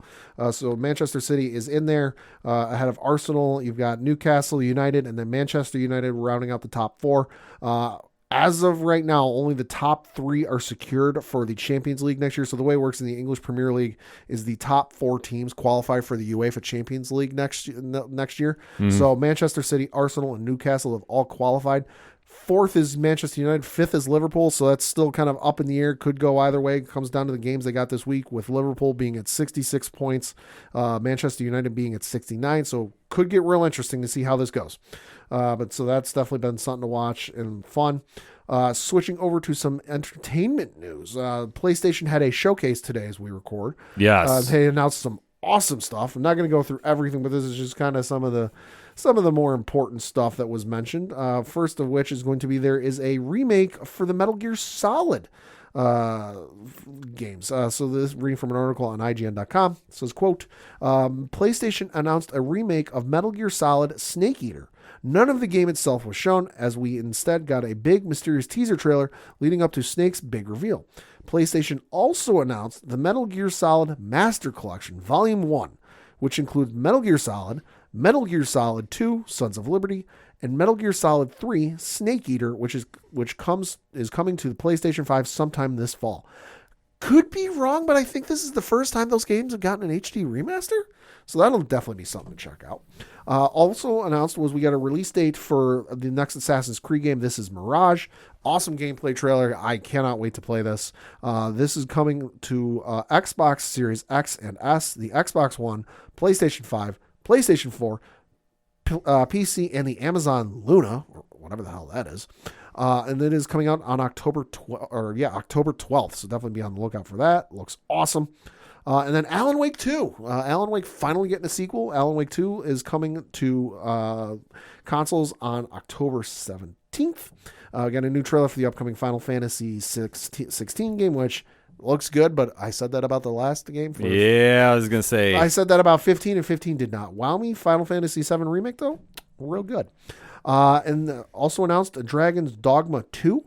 So Manchester City is in there ahead of Arsenal. You've got Newcastle United and then Manchester United rounding out the top four. As of right now, only the top three are secured for the Champions League next year. So the way it works in the English Premier League is the top four teams qualify for the UEFA Champions League next year. So Manchester City, Arsenal, and Newcastle have all qualified. Fourth is Manchester United. Fifth is Liverpool. So that's still kind of up in the air. Could go either way. It comes down to the games they got this week, with Liverpool being at 66 points, Manchester United being at 69. So could get real interesting to see how this goes. But so that's definitely been something to watch and fun. Switching over to some entertainment news. PlayStation had a showcase today as we record. Yes. They announced some awesome stuff. I'm not going to go through everything, but this is just kind of some of the more important stuff that was mentioned. First of which is going to be, there is a remake for the Metal Gear Solid games. So this reading from an article on IGN.com. It says, quote, PlayStation announced a remake of Metal Gear Solid Snake Eater. None of the game itself was shown, as we instead got a big mysterious teaser trailer leading up to Snake's big reveal. PlayStation also announced the Metal Gear Solid Master Collection Volume 1, which includes Metal Gear Solid 2, Sons of Liberty, and Metal Gear Solid 3, Snake Eater, which is coming to the PlayStation 5 sometime this fall. Could be wrong, but I think this is the first time those games have gotten an HD remaster. So that'll definitely be something to check out. Also announced was we got a release date for the next Assassin's Creed game. This is Mirage. Awesome gameplay trailer. I cannot wait to play this. This is coming to Xbox Series X and S, the Xbox One, PlayStation 5, PlayStation 4, PC, and the Amazon Luna, or whatever the hell that is. And it is coming out on October 12th. So definitely be on the lookout for that. Looks awesome. And then Alan Wake 2. Alan Wake finally getting a sequel. Alan Wake 2 is coming to consoles on October 17th. Got a new trailer for the upcoming Final Fantasy 16 game, which looks good, but I said that about the last game. Yeah, I was going to say. I said that about 15, and 15 did not wow me. Final Fantasy 7 Remake, though, real good. And also announced Dragon's Dogma 2.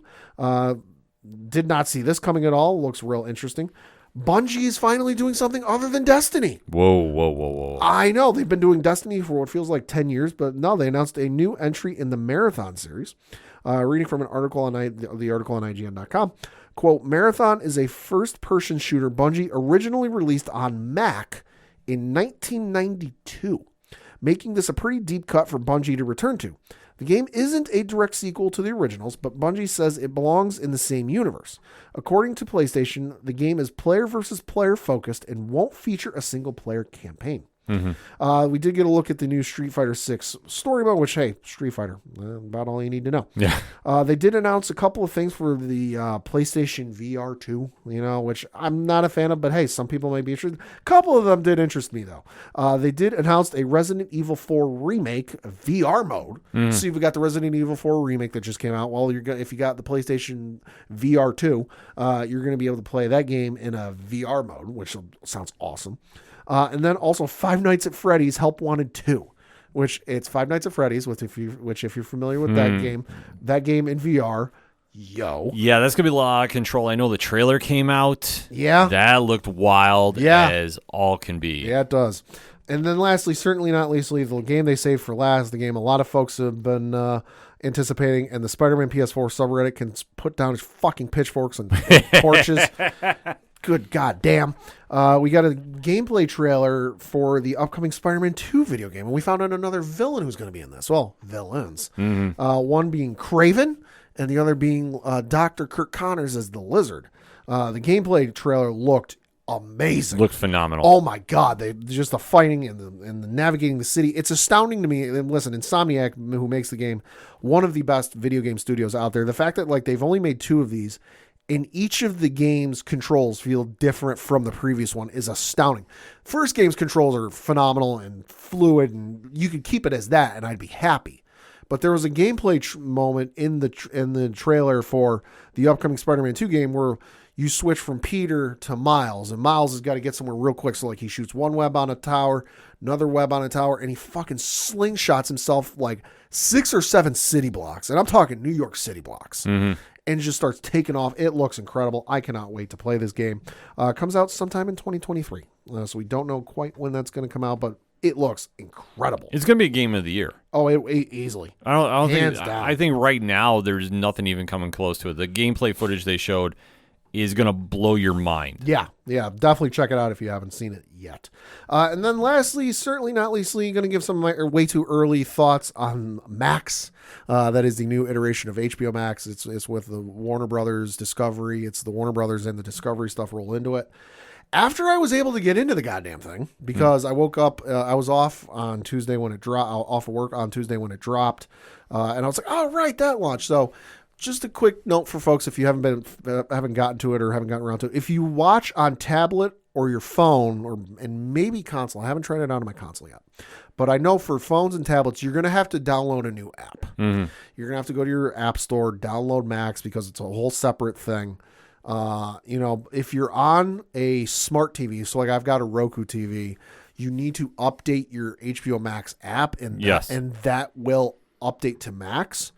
Did not see this coming at all. Looks real interesting. Bungie is finally doing something other than Destiny. Whoa. I know. They've been doing Destiny for what feels like 10 years, but no, they announced a new entry in the Marathon series. Reading from an article on the article on IGN.com. Quote, Marathon is a first-person shooter Bungie originally released on Mac in 1992, making this a pretty deep cut for Bungie to return to. The game isn't a direct sequel to the originals, but Bungie says it belongs in the same universe. According to PlayStation, the game is player versus player focused and won't feature a single-player campaign. We did get a look at the new Street Fighter 6 story mode, which, hey, Street Fighter, about all you need to know. Yeah. They did announce a couple of things for the PlayStation VR 2, which I'm not a fan of, but hey, some people may be interested. A couple of them did interest me, though. They did announce a Resident Evil 4 remake VR mode. So you've got the Resident Evil 4 remake that just came out. Well, if you got the PlayStation VR 2, you're going to be able to play that game in a VR mode, which sounds awesome. And then also Five Nights at Freddy's Help Wanted 2, which it's Five Nights at Freddy's, which if you're familiar with that game in VR, Yeah, that's going to be a lot of control. I know the trailer came out. Yeah. That looked wild as all can be. Yeah, it does. And then lastly, certainly not leastly, the game they saved for last, the game a lot of folks have been anticipating, and the Spider-Man PS4 subreddit can put down his fucking pitchforks and torches. Good goddamn. We got a gameplay trailer for the upcoming Spider-Man 2 video game, and we found out another villain who's going to be in this. Well, villains. One being Kraven, and the other being Dr. Kirk Connors as the Lizard. The gameplay trailer looked amazing. Looked phenomenal. Oh my god, just the fighting and the navigating the city. It's astounding to me. And listen, Insomniac, who makes the game, one of the best video game studios out there. The fact that they've only made 2 of these, and each of the game's controls feel different from the previous one is astounding. First game's controls are phenomenal and fluid, and you could keep it as that, and I'd be happy. But there was a gameplay moment in the trailer for the upcoming Spider-Man 2 game where you switch from Peter to Miles, and Miles has got to get somewhere real quick. So he shoots one web on a tower, another web on a tower, and he fucking slingshots himself 6 or 7 city blocks, and I'm talking New York City blocks. And just starts taking off. It looks incredible. I cannot wait to play this game. Comes out sometime in 2023. So we don't know quite when that's going to come out, but it looks incredible. It's going to be a game of the year. Oh, easily. I don't Hands think. down. I think right now there's nothing even coming close to it. The gameplay footage they showed is going to blow your mind. Yeah, definitely check it out if you haven't seen it yet. And then lastly, certainly not leastly, going to give some of my way too early thoughts on Max. That is the new iteration of HBO Max. It's with the Warner Brothers Discovery. It's the Warner Brothers and the Discovery stuff roll into it. After I was able to get into the goddamn thing, because I woke up, I was off on Tuesday when it dropped, off of work on Tuesday when it dropped, and I was like, oh, right, that launched. So just a quick note for folks, if you haven't gotten to it or haven't gotten around to it, if you watch on tablet or your phone and maybe console, I haven't tried it out on my console yet, but I know for phones and tablets, you're going to have to download a new app. You're going to have to go to your app store, download Max, because it's a whole separate thing. If you're on a smart TV, so I've got a Roku TV, you need to update your HBO Max app, and that will update to Max.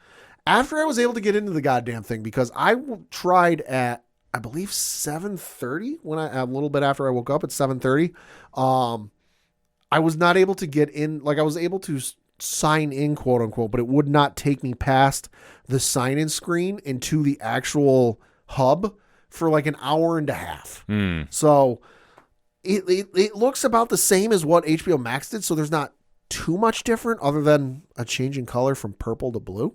After I was able to get into the goddamn thing, because I tried at, I believe 7:30 a little bit after I woke up at 7:30, I was not able to get in. I was able to sign in, quote unquote, but it would not take me past the sign in screen into the actual hub for an hour and a half. So it looks about the same as what HBO Max did. So there's not too much different other than a change in color from purple to blue.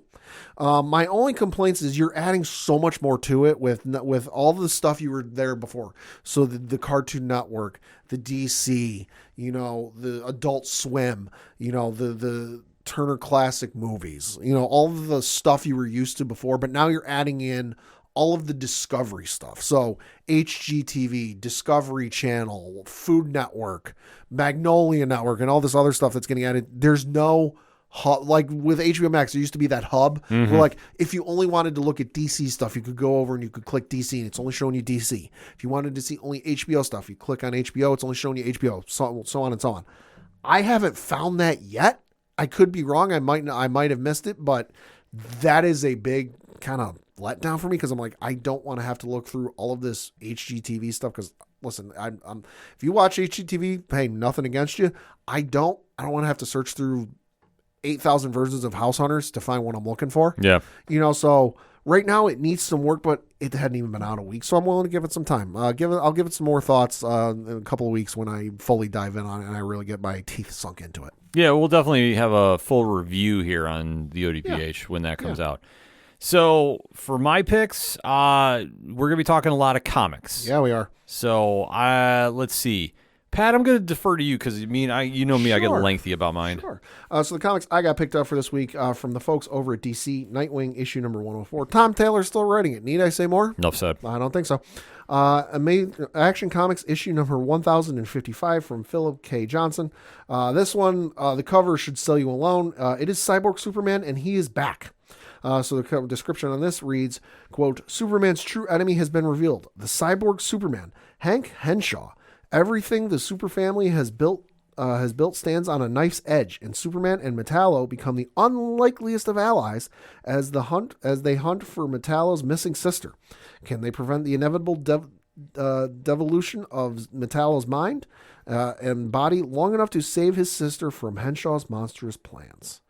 My only complaints is you're adding so much more to it with all the stuff you were there before. So the Cartoon Network, the DC, the Adult Swim, the Turner Classic Movies, all of the stuff you were used to before, but now you're adding in all of the Discovery stuff. So HGTV, Discovery Channel, Food Network, Magnolia Network, and all this other stuff that's getting added. There's no hub. Like with HBO Max, there used to be that hub where like if you only wanted to look at DC stuff, you could go over and you could click DC and it's only showing you DC. If you wanted to see only HBO stuff, you click on HBO, it's only showing you HBO, so on and so on. I haven't found that yet. I could be wrong. I might have missed it, but that is a big kind of letdown for me because I'm like, I don't want to have to look through all of this HGTV stuff because listen, I'm if you watch HGTV, hey, nothing against you. I don't want to have to search through 8,000 versions of House Hunters to find what I'm looking for. Yeah. So right now it needs some work, but it hadn't even been out a week. So I'm willing to give it some time. I'll give it some more thoughts in a couple of weeks when I fully dive in on it and I really get my teeth sunk into it. Yeah, we'll definitely have a full review here on the ODPH when that comes out. So for my picks, we're going to be talking a lot of comics. Yeah, we are. So let's see. Pat, I'm going to defer to you because I get lengthy about mine. Sure. So the comics I got picked up for this week from the folks over at DC, Nightwing, issue number 104. Tom Taylor's still writing it. Need I say more? Enough said. I don't think so. Action Comics, issue number 1055 from Philip K. Johnson. This one, the cover should sell you alone. It is Cyborg Superman, and he is back. So the description on this reads, quote, Superman's true enemy has been revealed. The Cyborg Superman, Hank Henshaw. Everything the Super family has built stands on a knife's edge, and Superman and Metallo become the unlikeliest of allies as they hunt for Metallo's missing sister. Can they prevent the inevitable devolution of Metallo's mind and body long enough to save his sister from Henshaw's monstrous plans?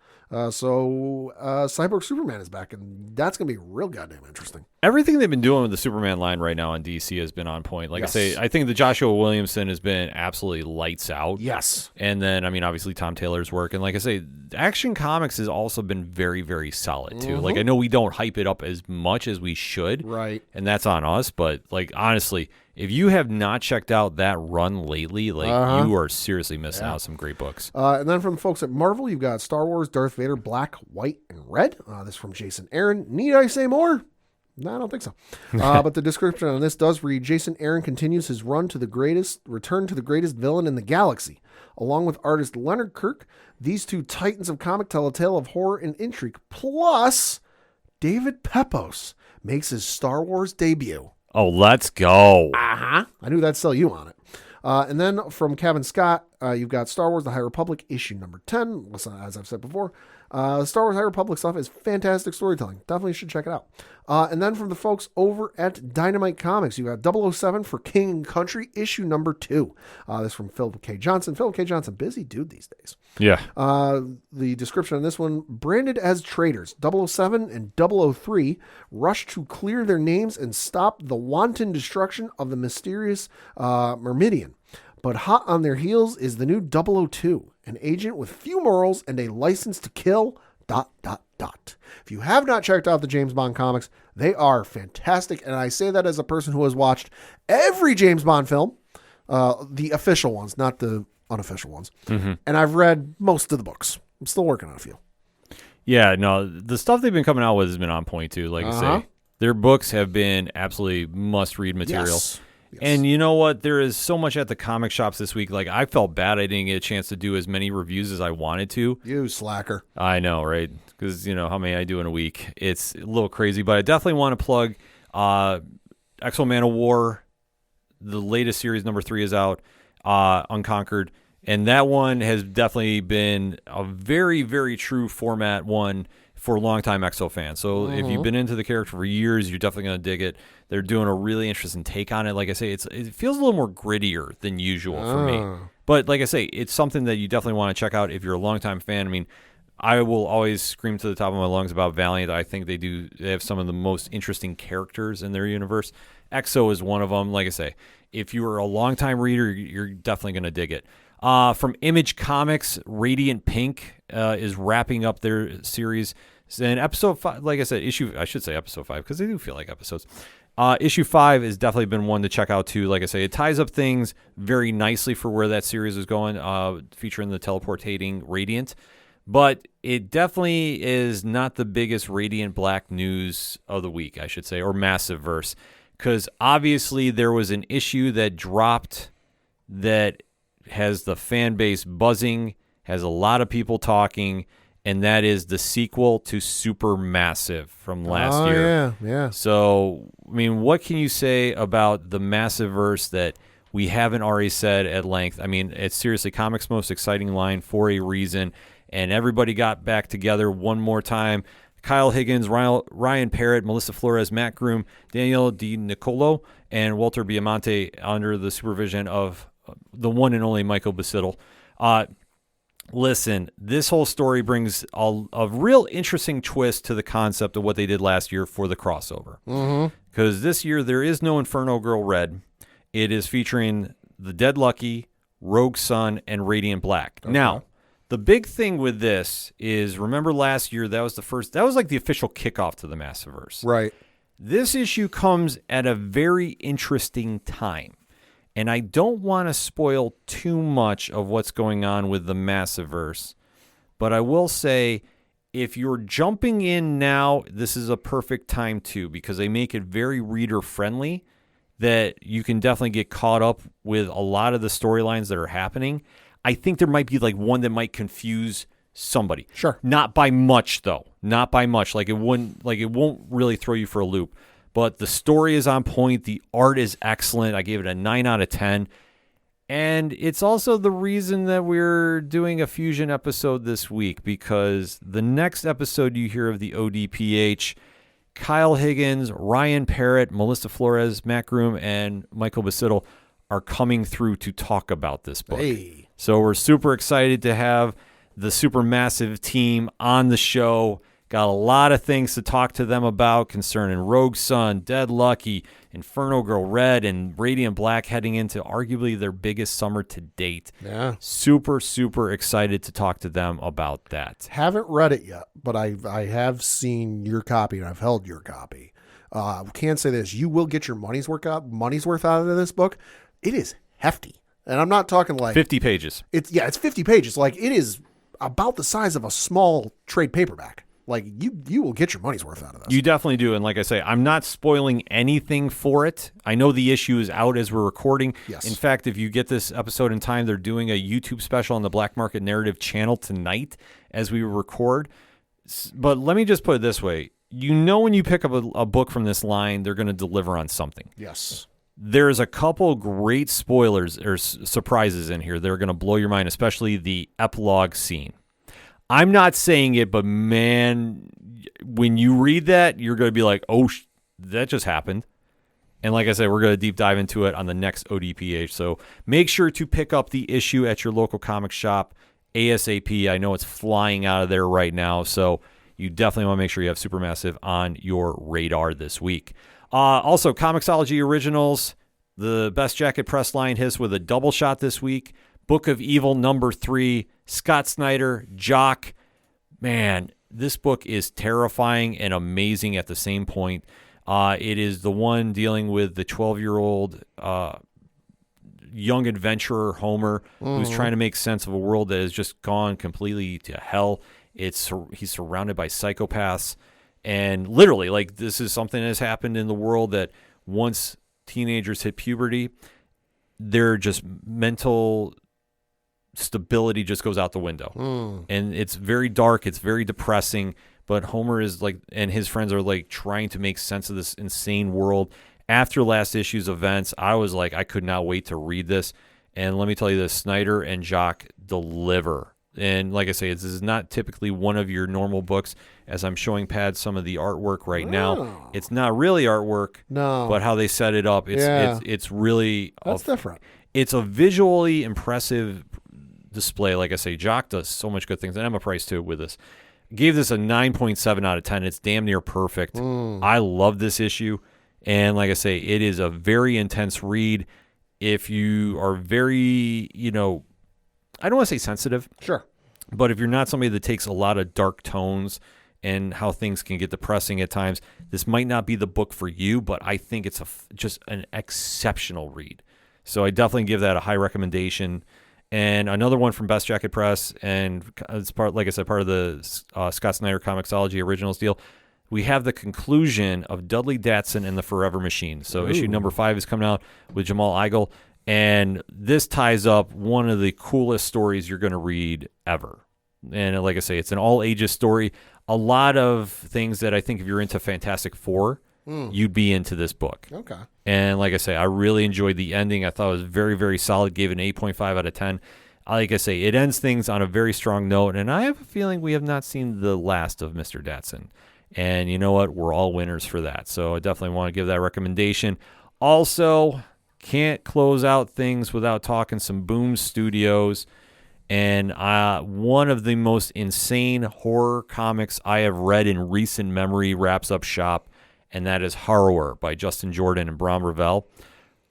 So Cyborg Superman is back, and that's going to be real goddamn interesting. Everything they've been doing with the Superman line right now on DC has been on point. Like I say, I think the Joshua Williamson has been absolutely lights out. Yes. And then, obviously Tom Taylor's work. And like I say, Action Comics has also been very, very solid, too. Like, I know we don't hype it up as much as we should. Right. And that's on us. But, like, honestly, if you have not checked out that run lately, you are seriously missing out some great books. And then from the folks at Marvel, you've got Star Wars, Darth Vader, Black, White, and Red. This from Jason Aaron. Need I say more? No, I don't think so. But the description on this does read, Jason Aaron continues his return to the greatest villain in the galaxy. Along with artist Leonard Kirk, these two titans of comic tell a tale of horror and intrigue. Plus, David Pepose makes his Star Wars debut. Oh, let's go. I knew that'd sell you on it. And then from Kevin Scott, you've got Star Wars The High Republic, issue number 10. Listen, as I've said before, Star Wars High Republic stuff is fantastic storytelling. Definitely should check it out. And then from the folks over at Dynamite Comics, you got 007 for King and Country, issue number 2. This from Philip K. Johnson. Philip K. Johnson, busy dude these days. Yeah. The description on this one, branded as traitors, 007 and 003 rush to clear their names and stop the wanton destruction of the mysterious Myrmidian. But hot on their heels is the new 002, an agent with few morals and a license to kill, ... If you have not checked out the James Bond comics, they are fantastic. And I say that as a person who has watched every James Bond film, the official ones, not the unofficial ones. And I've read most of the books. I'm still working on a few. Yeah, no, the stuff they've been coming out with has been on point too. Like I say, their books have been absolutely must-read material. Yes. And you know what? There is so much at the comic shops this week. Like, I felt bad I didn't get a chance to do as many reviews as I wanted to. You slacker. I know, right? Because, how many I do in a week. It's a little crazy. But I definitely want to plug X-Men of War. The latest series, number 3, is out, Unconquered. And that one has definitely been a very, very true format one for longtime EXO fans. So if you've been into the character for years, you're definitely going to dig it. They're doing a really interesting take on it. Like I say, it feels a little more grittier than usual for me. But like I say, it's something that you definitely want to check out if you're a longtime fan. I will always scream to the top of my lungs about Valiant. I think they have some of the most interesting characters in their universe. EXO is one of them. Like I say, if you are a longtime reader, you're definitely going to dig it. From Image Comics, Radiant Pink is wrapping up their series. And episode 5, like I said, episode 5, because they do feel like episodes. Issue 5 has definitely been one to check out too. Like I say, it ties up things very nicely for where that series is going, featuring the teleportating Radiant. But it definitely is not the biggest Radiant Black news of the week, I should say, or Massiveverse, because obviously there was an issue that dropped that has the fan base buzzing, has a lot of people talking, and that is the sequel to Supermassive from last year. Yeah. So, I mean, what can you say about the Massiveverse that we haven't already said at length? I mean, it's seriously comics' most exciting line for a reason, and everybody got back together one more time. Kyle Higgins, Ryan Parrott, Melissa Flores, Matt Groom, Daniel Di Nicolo, and Walter Biamonte under the supervision of the one and only Michael Basittle. Listen, this whole story brings a real interesting twist to the concept of what they did last year for the crossover. Because this year there is no Inferno Girl Red. It is featuring the Dead Lucky, Rogue Sun, and Radiant Black. Okay. Now, the big thing with this is, remember last year, that was like the official kickoff to the Massiveverse. Right. This issue comes at a very interesting time. And I don't want to spoil too much of what's going on with the Massiveverse, but I will say, if you're jumping in now, this is a perfect time too, because they make it very reader-friendly, that you can definitely get caught up with a lot of the storylines that are happening. I think there might be like one that might confuse somebody. Sure. Not by much, though. Not by much. It won't really throw you for a loop. But the story is on point. The art is excellent. I gave it a 9 out of 10. And it's also the reason that we're doing a fusion episode this week, because the next episode you hear of the ODPH, Kyle Higgins, Ryan Parrott, Melissa Flores, Matt Groom, and Michael Basittle are coming through to talk about this book. Hey. So we're super excited to have the Supermassive team on the show. Got a lot of things to talk to them about concerning Rogue Sun, Dead Lucky, Inferno Girl Red, and Radiant Black heading into arguably their biggest summer to date. Yeah. Super, super excited to talk to them about that. Haven't read it yet, but I have seen your copy and I've held your copy. Can say this, you will get your money's worth out of this book. It is hefty. And I'm not talking like 50 pages. It's 50 pages. Like, it is about the size of a small trade paperback. Like, you will get your money's worth out of this. You definitely do. And like I say, I'm not spoiling anything for it. I know the issue is out as we're recording. Yes. In fact, if you get this episode in time, they're doing a YouTube special on the Black Market Narrative channel tonight as we record. But let me just put it this way. You know, when you pick up a book from this line, they're going to deliver on something. Yes. There's a couple great spoilers or surprises in here that are going to blow your mind, especially the epilogue scene. I'm not saying it, but man, when you read that, you're going to be like, oh, that just happened. And like I said, we're going to deep dive into it on the next ODPH. So make sure to pick up the issue at your local comic shop ASAP. I know it's flying out of there right now, so you definitely want to make sure you have Supermassive on your radar this week. Also, Comixology Originals, the Best Jacket Press line hits with a double shot this week. Book of Evil #3, Scott Snyder, Jock. Man, this book is terrifying and amazing at the same point. It is the one dealing with the 12-year-old young adventurer Homer, who's trying to make sense of a world that has just gone completely to hell. He's surrounded by psychopaths. And literally, like, this is something that has happened in the world that once teenagers hit puberty, their just mental stability just goes out the window. And it's very dark. It's very depressing. But Homer is like, and his friends are like trying to make sense of this insane world. After last issue's events, I was like, I could not wait to read this. And let me tell you this, Snyder and Jock deliver. And like I say, this is not typically one of your normal books. As I'm showing Pad some of the artwork right now, it's not really artwork, but how they set it up, it's really different. It's a visually impressive display. Like I say, Jock does so much good things, and Emma Price too with this. Gave this a 9.7 out of 10. It's damn near perfect. I love this issue, and like I say, it is a very intense read. If you are very, I don't want to say sensitive. Sure. But if you're not somebody that takes a lot of dark tones and how things can get depressing at times, this might not be the book for you, but I think it's just an exceptional read. So I definitely give that a high recommendation. and another one from Best Jacket Press, and it's part, like I said, part of the Scott Snyder Comixology Originals deal. We have the conclusion of Dudley Datsun and the Forever Machine. So issue number 5 is coming out with Jamal Igle, and this ties up one of the coolest stories you're going to read ever. And like I say, it's an all-ages story. A lot of things that I think if you're into Fantastic Four, you'd be into this book. Okay. And like I say, I really enjoyed the ending. I thought it was very, very solid. Gave it an 8.5 out of 10. Like I say, it ends things on a very strong note, and I have a feeling we have not seen the last of Mr. Datsun. And you know what? We're all winners for that. So I definitely want to give that recommendation. Also, can't close out things without talking some Boom Studios. And one of the most insane horror comics I have read in recent memory wraps up shop, and that is Horror by Justin Jordan and Bram Ravel.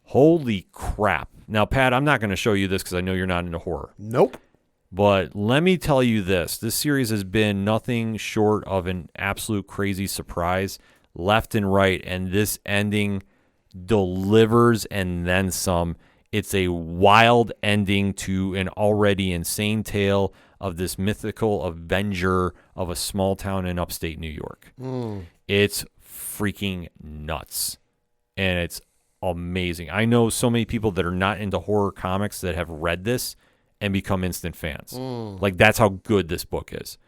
Holy crap. Now, Pat, I'm not going to show you this because I know you're not into horror. Nope. But let me tell you this. This series has been nothing short of an absolute crazy surprise left and right, and this ending delivers and then some. It's a wild ending to an already insane tale of this mythical avenger of a small town in upstate New York. It's freaking nuts, and it's amazing. I know so many people that are not into horror comics that have read this and become instant fans. Like, that's how good this book is.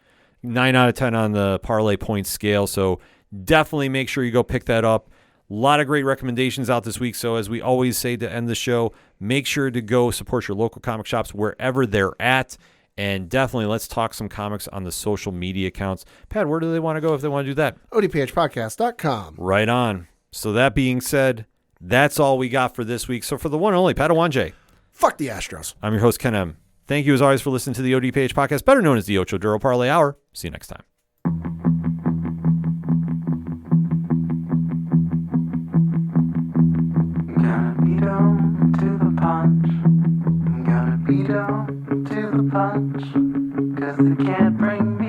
9 out of 10 on the parlay points scale, so definitely make sure you go pick that up. A lot of great recommendations out this week, so as we always say to end the show, make sure to go support your local comic shops wherever they're at, and definitely let's talk some comics on the social media accounts. Pat, where do they want to go if they want to do that? ODPHpodcast.com. Right on. So that being said, that's all we got for this week. So for the one and only Padawanje, Fuck the Astros. I'm your host, Ken M. Thank you as always for listening to the ODPH podcast, better known as the Ocho Duro Parlay Hour. See you next time. Gotta be down to the punch. Gotta be down to the punch. 'Cause they can't bring me